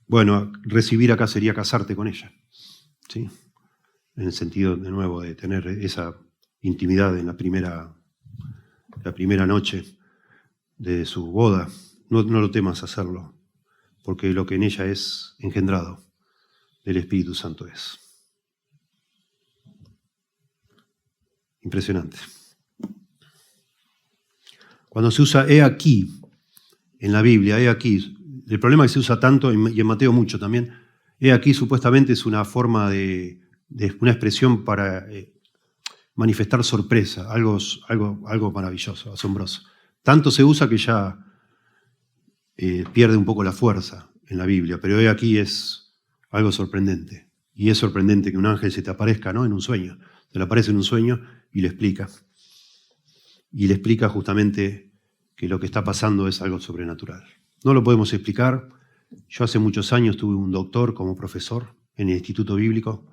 Bueno, recibir acá sería casarte con ella, ¿sí? En el sentido, de nuevo, de tener esa intimidad en la primera noche de su boda. No lo temas hacerlo, porque lo que en ella es engendrado del Espíritu Santo es. Impresionante. Cuando se usa he aquí en la Biblia, he aquí, el problema es que se usa tanto, y en Mateo mucho también, he aquí supuestamente es una forma de una expresión para manifestar sorpresa, algo maravilloso, asombroso. Tanto se usa que ya pierde un poco la fuerza en la Biblia, pero he aquí es algo sorprendente. Y es sorprendente que un ángel se te aparezca, ¿no? En un sueño. Se le aparece en un sueño y le explica. Y le explica justamente que lo que está pasando es algo sobrenatural. No lo podemos explicar, Yo hace muchos años tuve un doctor como profesor en el Instituto Bíblico,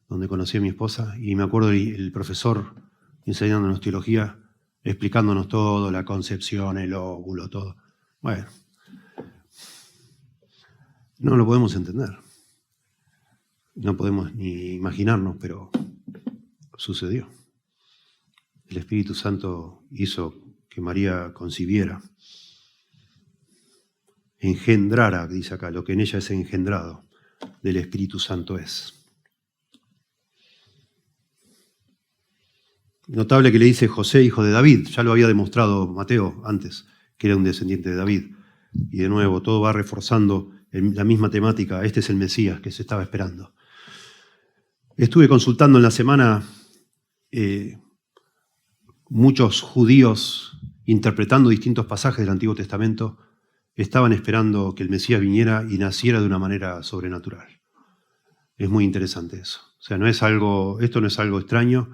donde conocí a mi esposa, y me acuerdo el profesor enseñándonos teología, explicándonos todo, la concepción, el óvulo, todo. Bueno, no lo podemos entender. No podemos ni imaginarnos, pero sucedió. El Espíritu Santo hizo que María concibiera, engendrara, dice acá, lo que en ella es engendrado, del Espíritu Santo es. Notable que le dice José, hijo de David, ya lo había demostrado Mateo antes, que era un descendiente de David. Y de nuevo, todo va reforzando la misma temática, este es el Mesías que se estaba esperando. Estuve consultando en la semana muchos judíos interpretando distintos pasajes del Antiguo Testamento, estaban esperando que el Mesías viniera y naciera de una manera sobrenatural. Es muy interesante eso. O sea, esto no es algo extraño,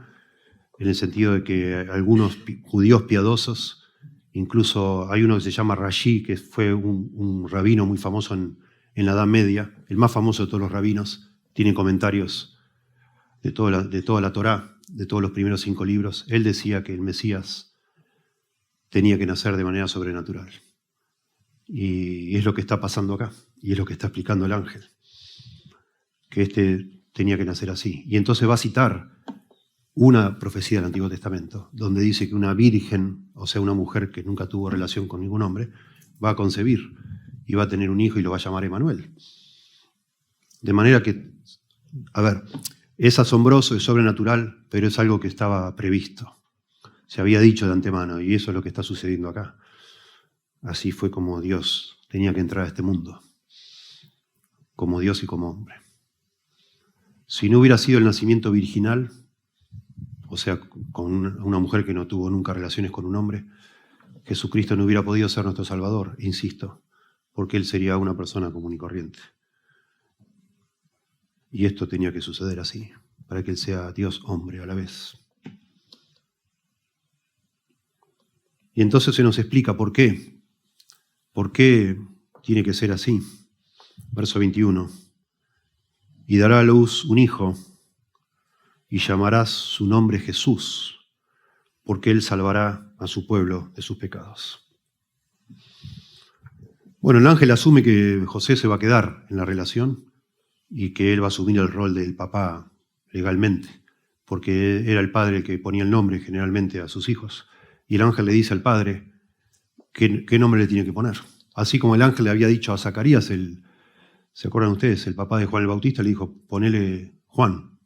en el sentido de que algunos judíos piadosos, incluso hay uno que se llama Rashi, que fue un rabino muy famoso en la Edad Media, el más famoso de todos los rabinos, tiene comentarios de toda la Torá, de todos los primeros 5 libros. Él decía que el Mesías tenía que nacer de manera sobrenatural. Y es lo que está pasando acá, y es lo que está explicando el ángel, que tenía que nacer así. Y entonces va a citar una profecía del Antiguo Testamento, donde dice que una virgen, o sea, una mujer que nunca tuvo relación con ningún hombre, va a concebir y va a tener un hijo y lo va a llamar Emanuel. De manera que, a ver, es asombroso, es sobrenatural, pero es algo que estaba previsto. Se había dicho de antemano, y eso es lo que está sucediendo acá. Así fue como Dios tenía que entrar a este mundo, como Dios y como hombre. Si no hubiera sido el nacimiento virginal, o sea, con una mujer que no tuvo nunca relaciones con un hombre, Jesucristo no hubiera podido ser nuestro Salvador, insisto, porque Él sería una persona común y corriente. Y esto tenía que suceder así, para que Él sea Dios hombre a la vez. Y entonces se nos explica por qué. ¿Por qué tiene que ser así? Verso 21. Y dará a luz un hijo, y llamarás su nombre Jesús, porque Él salvará a su pueblo de sus pecados. Bueno, el ángel asume que José se va a quedar en la relación y que él va a asumir el rol del papá legalmente, porque era el padre el que ponía el nombre generalmente a sus hijos. Y el ángel le dice al padre qué nombre le tiene que poner. Así como el ángel le había dicho a Zacarías, ¿se acuerdan ustedes? El papá de Juan el Bautista le dijo, ponele Juan.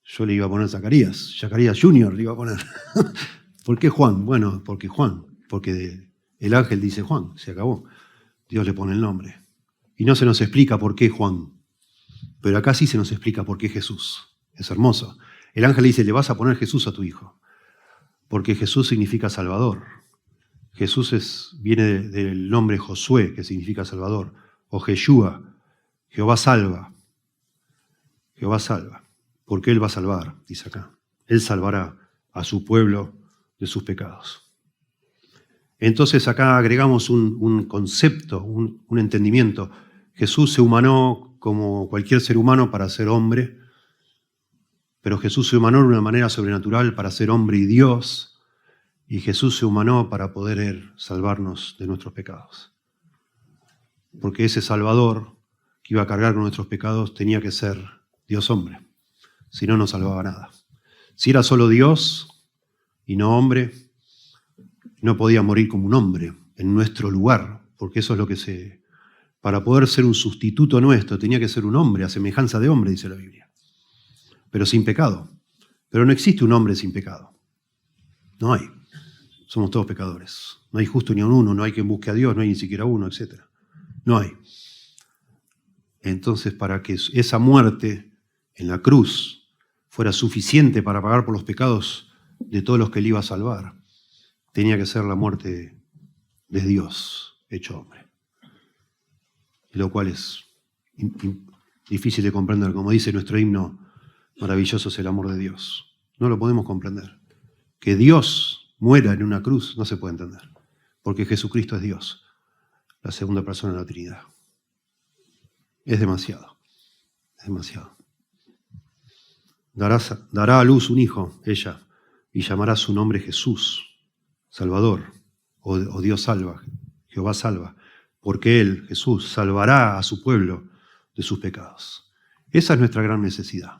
Yo le iba a poner Zacarías Junior le iba a poner. ¿Por qué Juan? Bueno, porque Juan, porque el ángel dice Juan, se acabó. Dios le pone el nombre. Y no se nos explica por qué Juan, pero acá sí se nos explica por qué Jesús. Es hermoso. El ángel le dice, le vas a poner Jesús a tu hijo, porque Jesús significa Salvador. Jesús viene del nombre Josué, que significa Salvador, o Jeshua, Jehová salva. Jehová salva, porque Él va a salvar, dice acá. Él salvará a su pueblo de sus pecados. Entonces acá agregamos un concepto, un entendimiento. Jesús se humanó como cualquier ser humano para ser hombre, pero Jesús se humanó de una manera sobrenatural para ser hombre y Dios, y Jesús se humanó para poder salvarnos de nuestros pecados. Porque ese Salvador que iba a cargar con nuestros pecados tenía que ser Dios hombre, si no, no salvaba nada. Si era solo Dios y no hombre, no podía morir como un hombre en nuestro lugar, porque eso es lo que para poder ser un sustituto nuestro, tenía que ser un hombre, a semejanza de hombre, dice la Biblia, pero sin pecado. Pero no existe un hombre sin pecado. No hay. Somos todos pecadores. No hay justo ni a uno, no hay quien busque a Dios, no hay ni siquiera uno, etc. No hay. Entonces, para que esa muerte en la cruz fuera suficiente para pagar por los pecados de todos los que Él iba a salvar, tenía que ser la muerte de Dios hecho hombre. Lo cual es difícil de comprender. Como dice nuestro himno, maravilloso es el amor de Dios. No lo podemos comprender. Que Dios muera en una cruz no se puede entender, porque Jesucristo es Dios. la segunda persona de la Trinidad. Es demasiado, es demasiado. Dará a luz un hijo, ella, y llamará su nombre Jesús, Salvador, o Dios salva, Jehová salva, porque Él, Jesús, salvará a su pueblo de sus pecados. Esa es nuestra gran necesidad.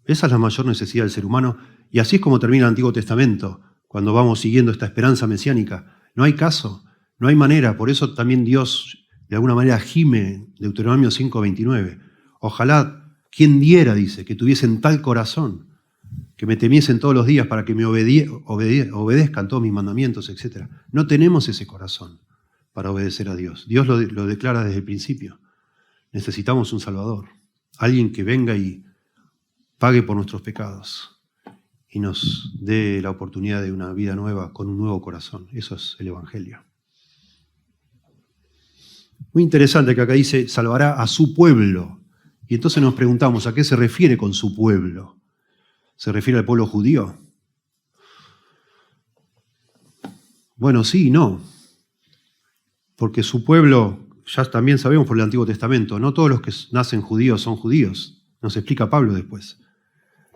Esa es la mayor necesidad del ser humano, y así es como termina el Antiguo Testamento, cuando vamos siguiendo esta esperanza mesiánica. No hay caso, no hay manera, por eso también Dios de alguna manera gime, Deuteronomio 5:29. Ojalá, quien diera, dice, que tuviesen tal corazón, que me temiesen todos los días para que me obedezcan todos mis mandamientos, etc. No tenemos ese corazón para obedecer a Dios. Dios lo declara desde el principio. Necesitamos un Salvador, alguien que venga y pague por nuestros pecados y nos dé la oportunidad de una vida nueva con un nuevo corazón. Eso es el Evangelio. Muy interesante que acá dice, salvará a su pueblo. Y entonces nos preguntamos, ¿a qué se refiere con su pueblo? ¿Se refiere al pueblo judío? Bueno, sí y no. Porque su pueblo, ya también sabemos por el Antiguo Testamento, no todos los que nacen judíos son judíos. Nos explica Pablo después.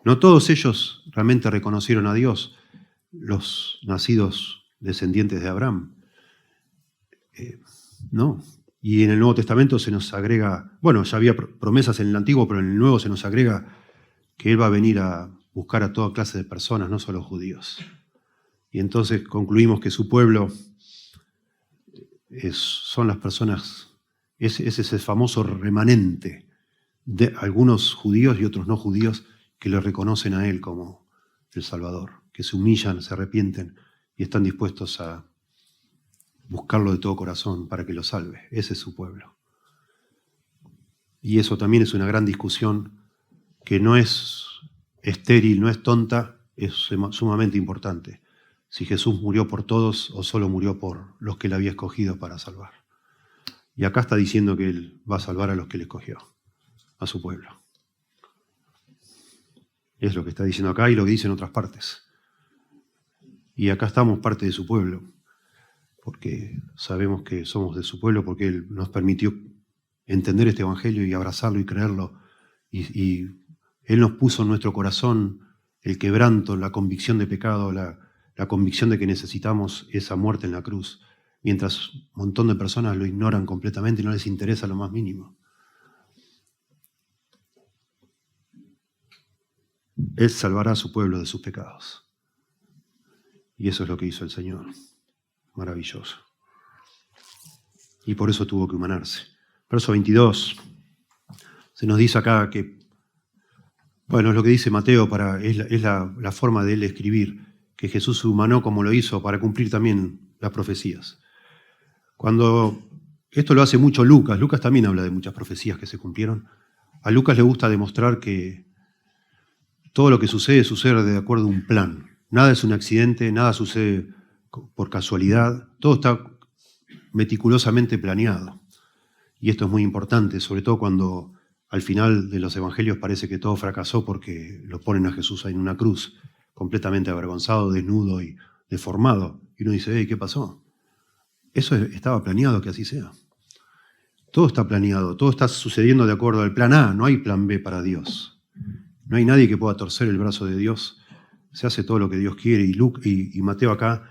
No todos ellos realmente reconocieron a Dios, los nacidos descendientes de Abraham. No. Y en el Nuevo Testamento se nos agrega, bueno, ya había promesas en el Antiguo, pero en el Nuevo se nos agrega que Él va a venir a buscar a toda clase de personas, no solo judíos. Y entonces concluimos que su pueblo son las personas, es ese famoso remanente de algunos judíos y otros no judíos que le reconocen a Él como el Salvador, que se humillan, se arrepienten y están dispuestos a buscarlo de todo corazón para que lo salve. Ese es su pueblo. Y eso también es una gran discusión que no es estéril, no es tonta, es sumamente importante. Si Jesús murió por todos o solo murió por los que Él había escogido para salvar. Y acá está diciendo que Él va a salvar a los que Él escogió, a su pueblo. Es lo que está diciendo acá y lo que dice en otras partes. Y acá estamos parte de su pueblo, porque sabemos que somos de su pueblo, porque Él nos permitió entender este Evangelio y abrazarlo y creerlo. Y Él nos puso en nuestro corazón el quebranto, la convicción de pecado, la convicción de que necesitamos esa muerte en la cruz, mientras un montón de personas lo ignoran completamente y no les interesa lo más mínimo. Él salvará a su pueblo de sus pecados. Y eso es lo que hizo el Señor. Maravilloso. Y por eso tuvo que humanarse. Verso 22. Se nos dice acá que, bueno, es lo que dice Mateo, es la forma de él escribir, que Jesús se humanó como lo hizo para cumplir también las profecías. Esto lo hace mucho Lucas. Lucas también habla de muchas profecías que se cumplieron. A Lucas le gusta demostrar que todo lo que sucede de acuerdo a un plan. Nada es un accidente, nada sucede por casualidad. Todo está meticulosamente planeado. Y esto es muy importante, sobre todo cuando al final de los evangelios parece que todo fracasó porque lo ponen a Jesús ahí en una cruz, completamente avergonzado, desnudo y deformado. Y uno dice, ¿qué pasó? Eso estaba planeado que así sea. Todo está planeado, todo está sucediendo de acuerdo al plan A, no hay plan B para Dios. No hay nadie que pueda torcer el brazo de Dios. Se hace todo lo que Dios quiere. Y Mateo acá,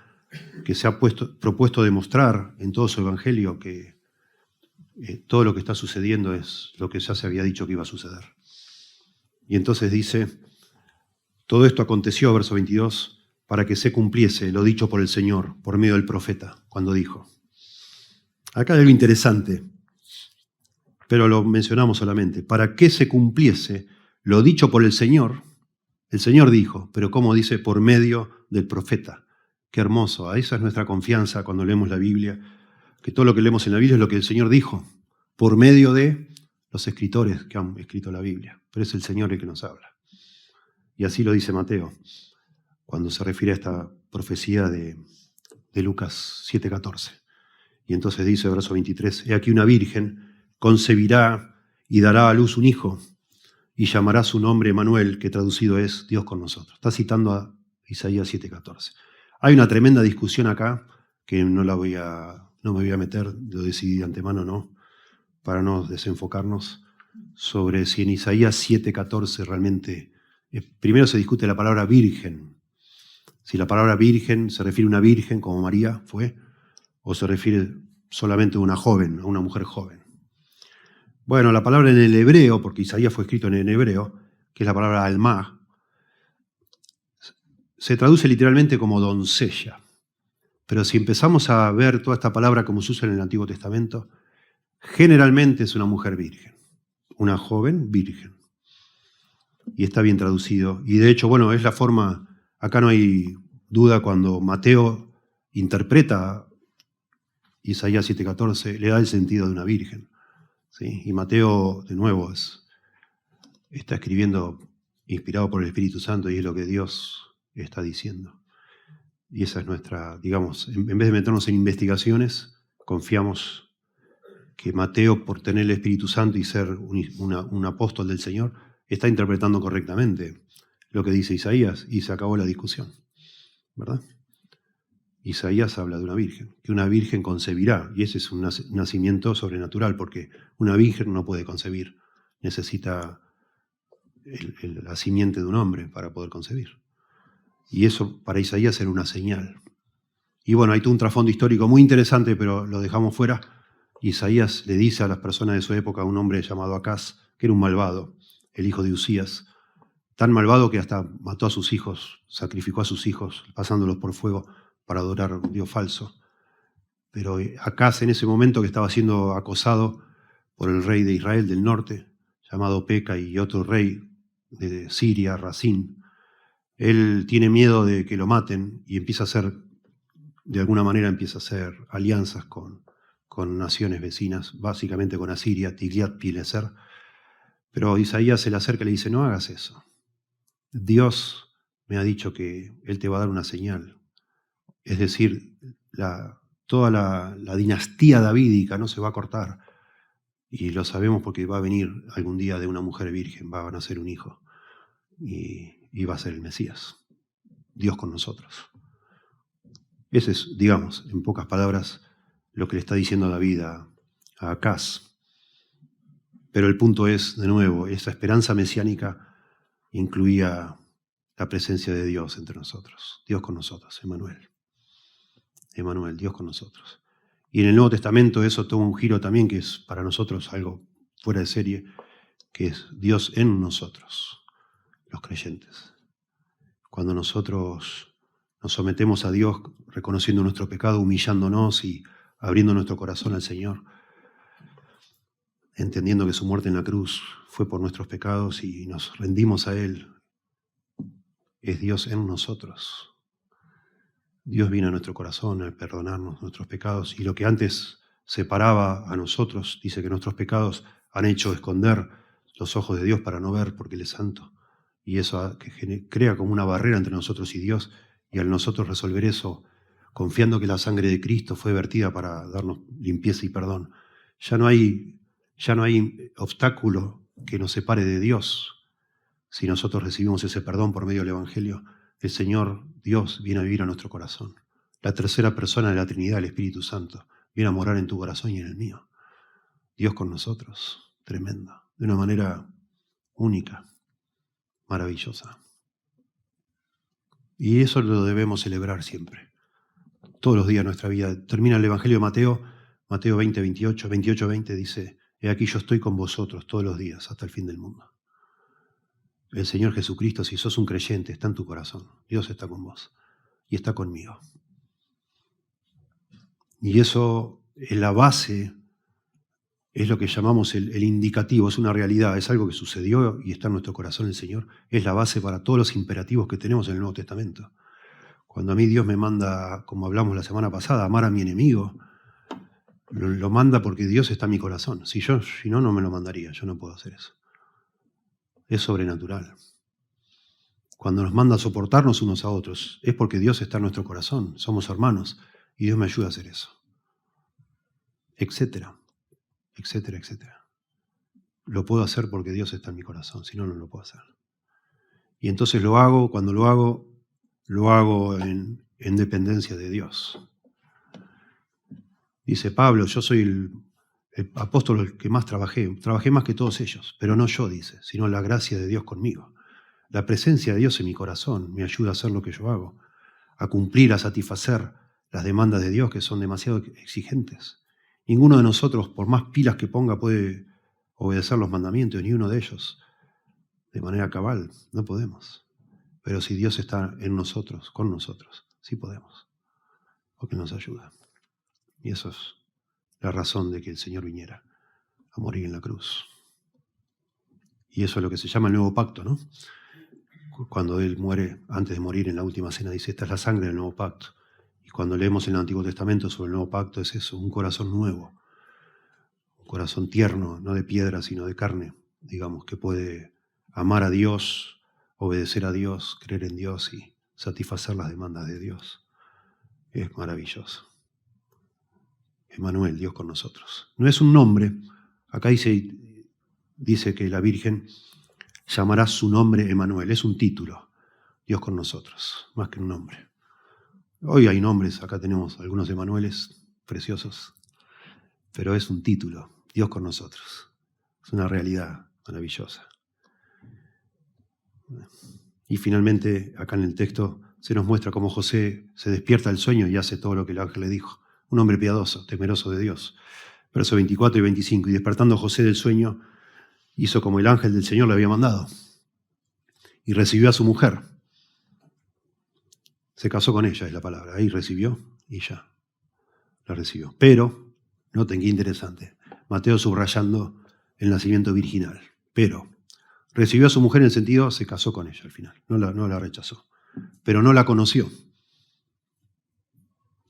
que se ha propuesto demostrar en todo su evangelio que todo lo que está sucediendo es lo que ya se había dicho que iba a suceder. Y entonces dice, todo esto aconteció, verso 22, para que se cumpliese lo dicho por el Señor, por medio del profeta, cuando dijo. Acá hay algo interesante, pero lo mencionamos solamente. Para que se cumpliese lo dicho por el Señor dijo, pero ¿cómo dice? Por medio del profeta. Qué hermoso, esa es nuestra confianza cuando leemos la Biblia, que todo lo que leemos en la Biblia es lo que el Señor dijo, por medio de los escritores que han escrito la Biblia. Pero es el Señor el que nos habla. Y así lo dice Mateo, cuando se refiere a esta profecía de Lucas 7:14. Y entonces dice, verso 23, he aquí una virgen concebirá y dará a luz un hijo, y llamará su nombre Emmanuel, que traducido es Dios con nosotros. Está citando a Isaías 7:14. Hay una tremenda discusión acá, que no la voy a no me voy a meter, lo decidí de antemano, no, para no desenfocarnos, sobre si en Isaías 7:14 realmente, primero se discute la palabra virgen, si la palabra virgen se refiere a una virgen como María fue, o se refiere solamente a una joven, a una mujer joven. Bueno, la palabra en el hebreo, porque Isaías fue escrito en el hebreo, que es la palabra alma, se traduce literalmente como doncella. Pero si empezamos a ver toda esta palabra como se usa en el Antiguo Testamento, generalmente es una mujer virgen, una joven virgen. Y está bien traducido. Y de hecho, bueno, es la forma, acá no hay duda cuando Mateo interpreta Isaías 7:14, le da el sentido de una virgen. ¿Sí? Y Mateo, de nuevo, está escribiendo inspirado por el Espíritu Santo y es lo que Dios está diciendo. Y esa es nuestra, digamos, en vez de meternos en investigaciones, confiamos que Mateo, por tener el Espíritu Santo y ser un apóstol del Señor, está interpretando correctamente lo que dice Isaías y se acabó la discusión, ¿verdad? Isaías habla de una virgen, que una virgen concebirá, y ese es un nacimiento sobrenatural, porque una virgen no puede concebir, necesita la simiente de un hombre para poder concebir. Y eso para Isaías era una señal. Y bueno, hay todo un trasfondo histórico muy interesante, pero lo dejamos fuera. Isaías le dice a las personas de su época a un hombre llamado Acaz, que era un malvado, el hijo de Usías, tan malvado que hasta mató a sus hijos, sacrificó a sus hijos, pasándolos por fuego para adorar a un Dios falso. Pero Acaz en ese momento que estaba siendo acosado por el rey de Israel del norte, llamado Peca, y otro rey de Siria, Racín, él tiene miedo de que lo maten y empieza a hacer, de alguna manera empieza a hacer alianzas con naciones vecinas, básicamente con Asiria, Tiglat-Pileser. Pero Isaías se le acerca y le dice, no hagas eso. Dios me ha dicho que Él te va a dar una señal. Es decir, toda la dinastía davídica no se va a cortar. Y lo sabemos porque va a venir algún día de una mujer virgen, va a nacer un hijo. Y va a ser el Mesías. Dios con nosotros. Ese es, digamos, en pocas palabras, lo que le está diciendo David a Acaz. Pero el punto es, de nuevo, esa esperanza mesiánica incluía la presencia de Dios entre nosotros. Dios con nosotros, Emmanuel. Emmanuel, Dios con nosotros. Y en el Nuevo Testamento eso toma un giro también que es para nosotros algo fuera de serie, que es Dios en nosotros, los creyentes. Cuando nosotros nos sometemos a Dios reconociendo nuestro pecado, humillándonos y abriendo nuestro corazón al Señor, entendiendo que su muerte en la cruz fue por nuestros pecados y nos rendimos a Él, es Dios en nosotros. Dios viene a nuestro corazón a perdonarnos nuestros pecados y lo que antes separaba a nosotros, dice que nuestros pecados han hecho esconder los ojos de Dios para no ver porque Él es santo. Y eso crea como una barrera entre nosotros y Dios, y al nosotros resolver eso, confiando que la sangre de Cristo fue vertida para darnos limpieza y perdón, ya no hay obstáculo que nos separe de Dios. Si nosotros recibimos ese perdón por medio del Evangelio, el Señor Dios viene a vivir a nuestro corazón. La tercera persona de la Trinidad, el Espíritu Santo, viene a morar en tu corazón y en el mío. Dios con nosotros, tremendo, de una manera única, maravillosa. Y eso lo debemos celebrar siempre, todos los días de nuestra vida. Termina el Evangelio de Mateo 28:20 dice, he aquí yo estoy con vosotros todos los días hasta el fin del mundo. El Señor Jesucristo, si sos un creyente, está en tu corazón. Dios está con vos y está conmigo. Y eso es la base, es lo que llamamos el indicativo, es una realidad, es algo que sucedió y está en nuestro corazón el Señor. Es la base para todos los imperativos que tenemos en el Nuevo Testamento. Cuando a mí Dios me manda, como hablamos la semana pasada, amar a mi enemigo, lo manda porque Dios está en mi corazón. Si no, no me lo mandaría, yo no puedo hacer eso. Es sobrenatural. Cuando nos manda a soportarnos unos a otros, es porque Dios está en nuestro corazón, somos hermanos, y Dios me ayuda a hacer eso. Etcétera, etcétera, etcétera. Lo puedo hacer porque Dios está en mi corazón, si no, no lo puedo hacer. Y entonces lo hago, cuando lo hago en dependencia de Dios. Dice Pablo, yo soy el apóstol el que más trabajé más que todos ellos, pero no yo, dice, sino la gracia de Dios conmigo. La presencia de Dios en mi corazón me ayuda a hacer lo que yo hago, a cumplir, a satisfacer las demandas de Dios que son demasiado exigentes. Ninguno de nosotros, por más pilas que ponga, puede obedecer los mandamientos, ni uno de ellos de manera cabal, no podemos. Pero si Dios está en nosotros, con nosotros, sí podemos, porque nos ayuda. Y eso es la razón de que el Señor viniera a morir en la cruz. Y eso es lo que se llama el nuevo pacto, ¿no? Cuando Él muere, antes de morir en la última cena, dice, esta es la sangre del nuevo pacto. Y cuando leemos en el Antiguo Testamento sobre el nuevo pacto, es eso, un corazón nuevo, un corazón tierno, no de piedra, sino de carne, digamos, que puede amar a Dios, obedecer a Dios, creer en Dios y satisfacer las demandas de Dios. Es maravilloso. Emmanuel, Dios con nosotros. No es un nombre. Acá dice que la Virgen llamará su nombre Emmanuel. Es un título. Dios con nosotros, más que un nombre. Hoy hay nombres, acá tenemos algunos Emmanueles preciosos, pero es un título. Dios con nosotros. Es una realidad maravillosa. Y finalmente, acá en el texto, se nos muestra cómo José se despierta del sueño y hace todo lo que el ángel le dijo. Un hombre piadoso, temeroso de Dios. Versos 24 y 25. Y despertando José del sueño, hizo como el ángel del Señor le había mandado. Y recibió a su mujer. Se casó con ella, es la palabra. Ahí recibió y ya la recibió. Pero, noten qué interesante, Mateo subrayando el nacimiento virginal. Pero, recibió a su mujer en el sentido, se casó con ella al final. No la rechazó. Pero no la conoció.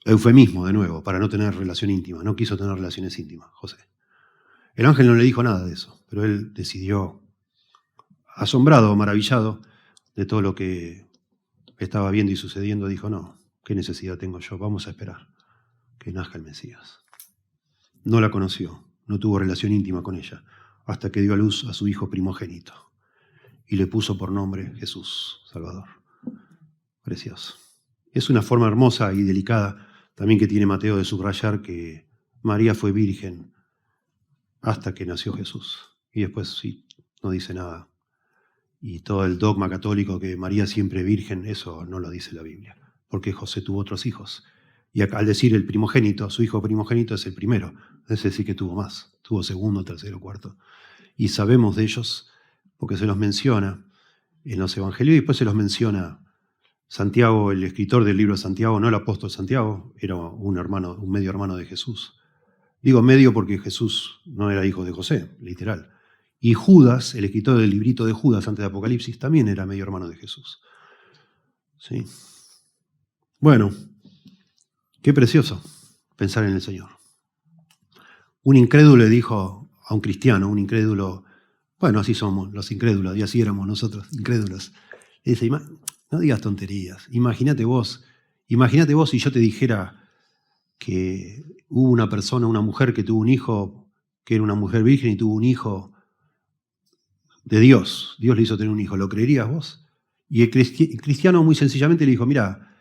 Eufemismo, de nuevo, para no tener relación íntima. No quiso tener relaciones íntimas, José. El ángel no le dijo nada de eso, pero él decidió, asombrado, maravillado de todo lo que estaba viendo y sucediendo, dijo, no, ¿qué necesidad tengo yo? Vamos a esperar que nazca el Mesías. No la conoció, no tuvo relación íntima con ella, hasta que dio a luz a su hijo primogénito y le puso por nombre Jesús, Salvador. Precioso. Es una forma hermosa y delicada también que tiene Mateo de subrayar que María fue virgen hasta que nació Jesús. Y después sí, no dice nada. Y todo el dogma católico que María siempre virgen, eso no lo dice la Biblia, porque José tuvo otros hijos. Y al decir el primogénito, su hijo primogénito es el primero, es decir que tuvo más, tuvo segundo, tercero, cuarto. Y sabemos de ellos porque se los menciona en los evangelios y después se los menciona Santiago, el escritor del libro de Santiago, no el apóstol Santiago, era un hermano, un medio hermano de Jesús. Digo medio porque Jesús no era hijo de José, literal. Y Judas, el escritor del librito de Judas antes de Apocalipsis, también era medio hermano de Jesús. ¿Sí? Bueno, qué precioso pensar en el Señor. Un incrédulo le dijo a un cristiano, un incrédulo, bueno, así somos los incrédulos, y así éramos nosotros, incrédulos. Le dice, no digas tonterías, imagínate vos si yo te dijera que hubo una persona, una mujer que tuvo un hijo, que era una mujer virgen y tuvo un hijo de Dios. Dios le hizo tener un hijo. ¿Lo creerías vos? Y el cristiano muy sencillamente le dijo, mira,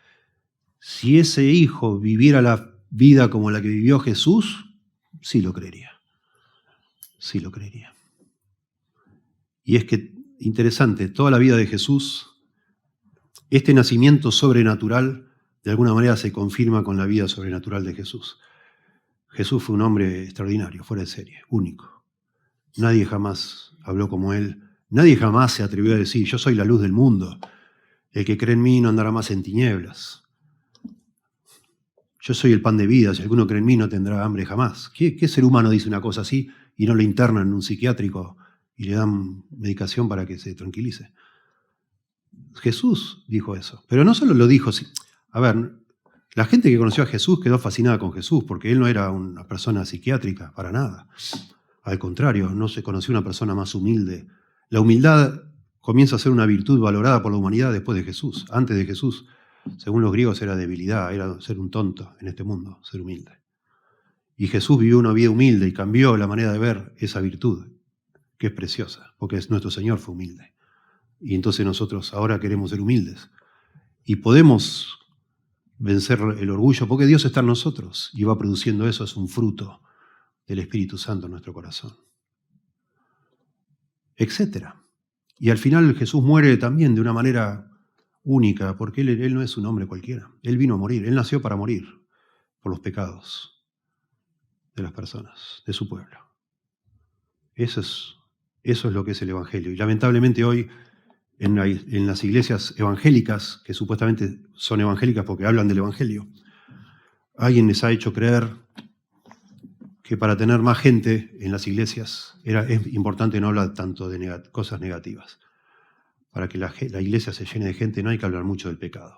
si ese hijo viviera la vida como la que vivió Jesús, sí lo creería. Sí lo creería. Y es que, interesante, toda la vida de Jesús, este nacimiento sobrenatural, de alguna manera se confirma con la vida sobrenatural de Jesús. Jesús fue un hombre extraordinario, fuera de serie, único. Nadie jamás habló como él. Nadie jamás se atrevió a decir, yo soy la luz del mundo. El que cree en mí no andará más en tinieblas. Yo soy el pan de vida, si alguno cree en mí no tendrá hambre jamás. ¿Qué ser humano dice una cosa así y no lo internan en un psiquiátrico y le dan medicación para que se tranquilice? Jesús dijo eso, pero no solo lo dijo, a ver, la gente que conoció a Jesús quedó fascinada con Jesús porque él no era una persona psiquiátrica, para nada. Al contrario, no se conoció una persona más humilde. La humildad comienza a ser una virtud valorada por la humanidad después de Jesús. Antes de Jesús, según los griegos, era debilidad, era ser un tonto en este mundo, ser humilde. Y Jesús vivió una vida humilde y cambió la manera de ver esa virtud, que es preciosa, porque nuestro Señor fue humilde. Y entonces nosotros ahora queremos ser humildes. Y podemos vencer el orgullo, porque Dios está en nosotros y va produciendo eso, es un fruto del Espíritu Santo en nuestro corazón, etcétera. Y al final Jesús muere también de una manera única, porque él no es un hombre cualquiera. Él vino a morir, Él nació para morir por los pecados de las personas, de su pueblo. Eso es lo que es el Evangelio. Y lamentablemente hoy en las iglesias evangélicas, que supuestamente son evangélicas porque hablan del Evangelio, alguien les ha hecho creer que para tener más gente en las iglesias es importante no hablar tanto de cosas negativas. Para que la iglesia se llene de gente no hay que hablar mucho del pecado.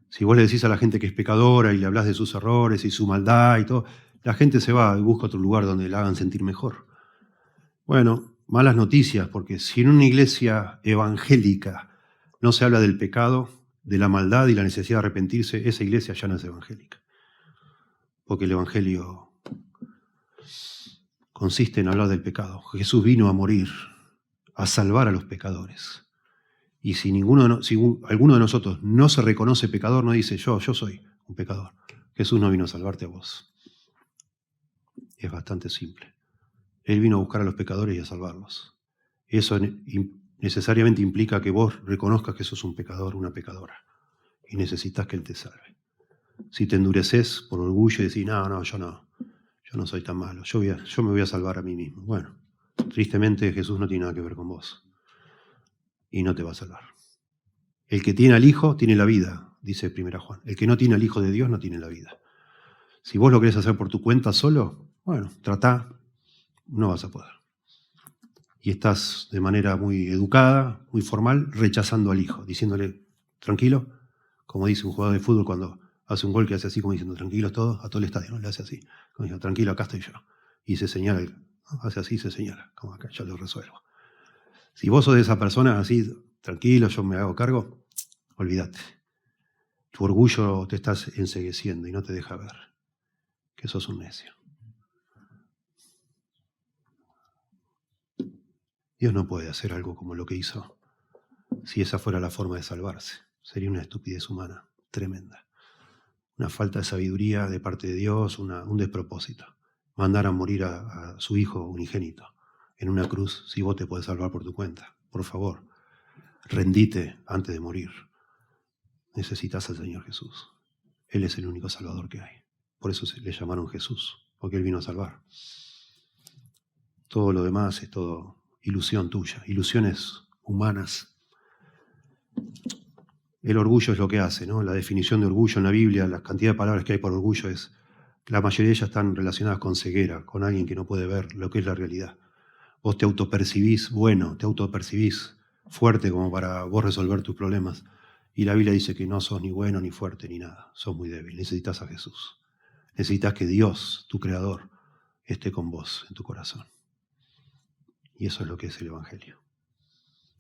Si vos le decís a la gente que es pecadora y le hablas de sus errores y su maldad y todo, la gente se va y busca otro lugar donde la hagan sentir mejor. Bueno, malas noticias, porque si en una iglesia evangélica no se habla del pecado, de la maldad y la necesidad de arrepentirse, esa iglesia ya no es evangélica. Porque el evangelio consiste en hablar del pecado. Jesús vino a morir, a salvar a los pecadores. Y si alguno de nosotros no se reconoce pecador, no dice yo soy un pecador. Jesús no vino a salvarte a vos. Es bastante simple. Él vino a buscar a los pecadores y a salvarlos. Eso necesariamente implica que vos reconozcas que sos un pecador, una pecadora, y necesitas que Él te salve. Si te endureces por orgullo y decís, no, yo no soy tan malo, yo me voy a salvar a mí mismo. Bueno, tristemente Jesús no tiene nada que ver con vos y no te va a salvar. El que tiene al Hijo tiene la vida, dice 1 Juan. El que no tiene al Hijo de Dios no tiene la vida. Si vos lo querés hacer por tu cuenta solo, bueno, tratá, no vas a poder. Y estás de manera muy educada, muy formal, rechazando al Hijo, diciéndole, tranquilo, como dice un jugador de fútbol cuando hace un gol que hace así, como diciendo, tranquilos todos, a todo el estadio, ¿no? Le hace así, como diciendo, tranquilo, acá estoy yo. Y se señala, ¿no? Hace así, se señala, como acá, yo lo resuelvo. Si vos sos de esa persona así, tranquilo, yo me hago cargo, olvídate. Tu orgullo te estás encegueciendo y no te deja ver que sos un necio. Dios no puede hacer algo como lo que hizo si esa fuera la forma de salvarse. Sería una estupidez humana tremenda. Una falta de sabiduría de parte de Dios, un despropósito. Mandar a morir a su hijo unigénito en una cruz si vos te podés salvar por tu cuenta. Por favor, rendite antes de morir. Necesitas al Señor Jesús. Él es el único Salvador que hay. Por eso le llamaron Jesús, porque Él vino a salvar. Todo lo demás es todo ilusión tuya, ilusiones humanas. El orgullo es lo que hace, ¿no? La definición de orgullo en la Biblia, la cantidad de palabras que hay por orgullo es, la mayoría de ellas están relacionadas con ceguera, con alguien que no puede ver lo que es la realidad. Vos te autopercibís bueno, te autopercibís fuerte como para vos resolver tus problemas. Y la Biblia dice que no sos ni bueno, ni fuerte, ni nada. Sos muy débil. Necesitas a Jesús. Necesitas que Dios, tu Creador, esté con vos en tu corazón. Y eso es lo que es el Evangelio.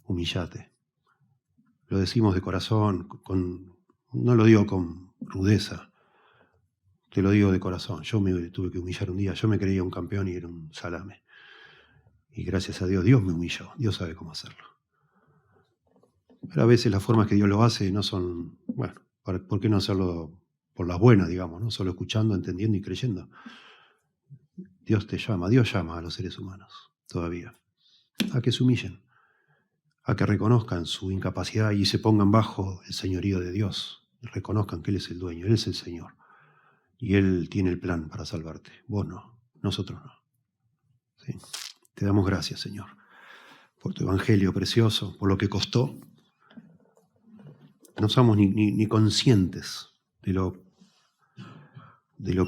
Humillate. Lo decimos de corazón, no lo digo con rudeza, te lo digo de corazón. Yo me tuve que humillar un día, yo me creía un campeón y era un salame. Y gracias a Dios, Dios me humilló, Dios sabe cómo hacerlo. Pero a veces las formas que Dios lo hace no son, bueno, ¿por qué no hacerlo por las buenas, digamos, ¿no? Solo escuchando, entendiendo y creyendo? Dios llama a los seres humanos todavía a que se humillen, a que reconozcan su incapacidad y se pongan bajo el señorío de Dios, reconozcan que Él es el dueño, Él es el Señor, y Él tiene el plan para salvarte. Vos no, nosotros no. ¿Sí? Te damos gracias, Señor, por tu evangelio precioso, por lo que costó. No somos ni conscientes de lo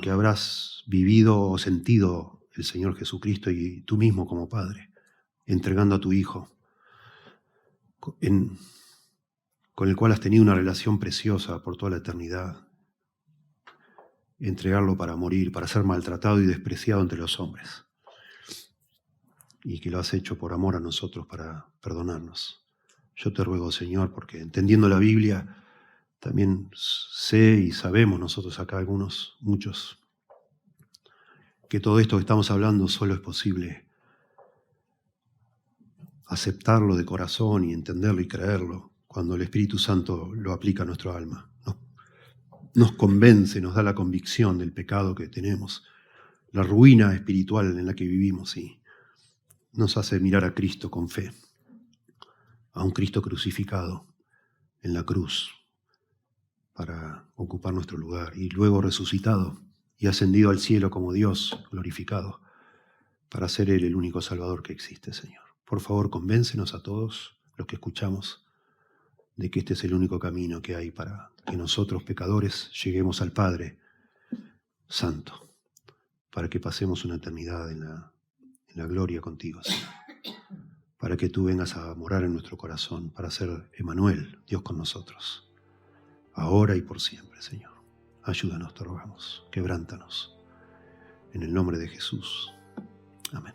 que habrás vivido o sentido el Señor Jesucristo y tú mismo como Padre, entregando a tu Hijo, con el cual has tenido una relación preciosa por toda la eternidad, entregarlo para morir, para ser maltratado y despreciado entre los hombres, y que lo has hecho por amor a nosotros, para perdonarnos. Yo te ruego, Señor, porque entendiendo la Biblia, también sé y sabemos nosotros acá muchos, que todo esto que estamos hablando solo es posible aceptarlo de corazón y entenderlo y creerlo cuando el Espíritu Santo lo aplica a nuestro alma. nos convence, nos da la convicción del pecado que tenemos, la ruina espiritual en la que vivimos y nos hace mirar a Cristo con fe, a un Cristo crucificado en la cruz para ocupar nuestro lugar y luego resucitado y ascendido al cielo como Dios glorificado para ser Él el único Salvador que existe, Señor. Por favor, convéncenos a todos los que escuchamos de que este es el único camino que hay para que nosotros, pecadores, lleguemos al Padre Santo, para que pasemos una eternidad en la gloria contigo, Señor. Para que tú vengas a morar en nuestro corazón, para ser Emmanuel, Dios con nosotros, ahora y por siempre, Señor. Ayúdanos, te rogamos, quebrántanos. En el nombre de Jesús. Amén.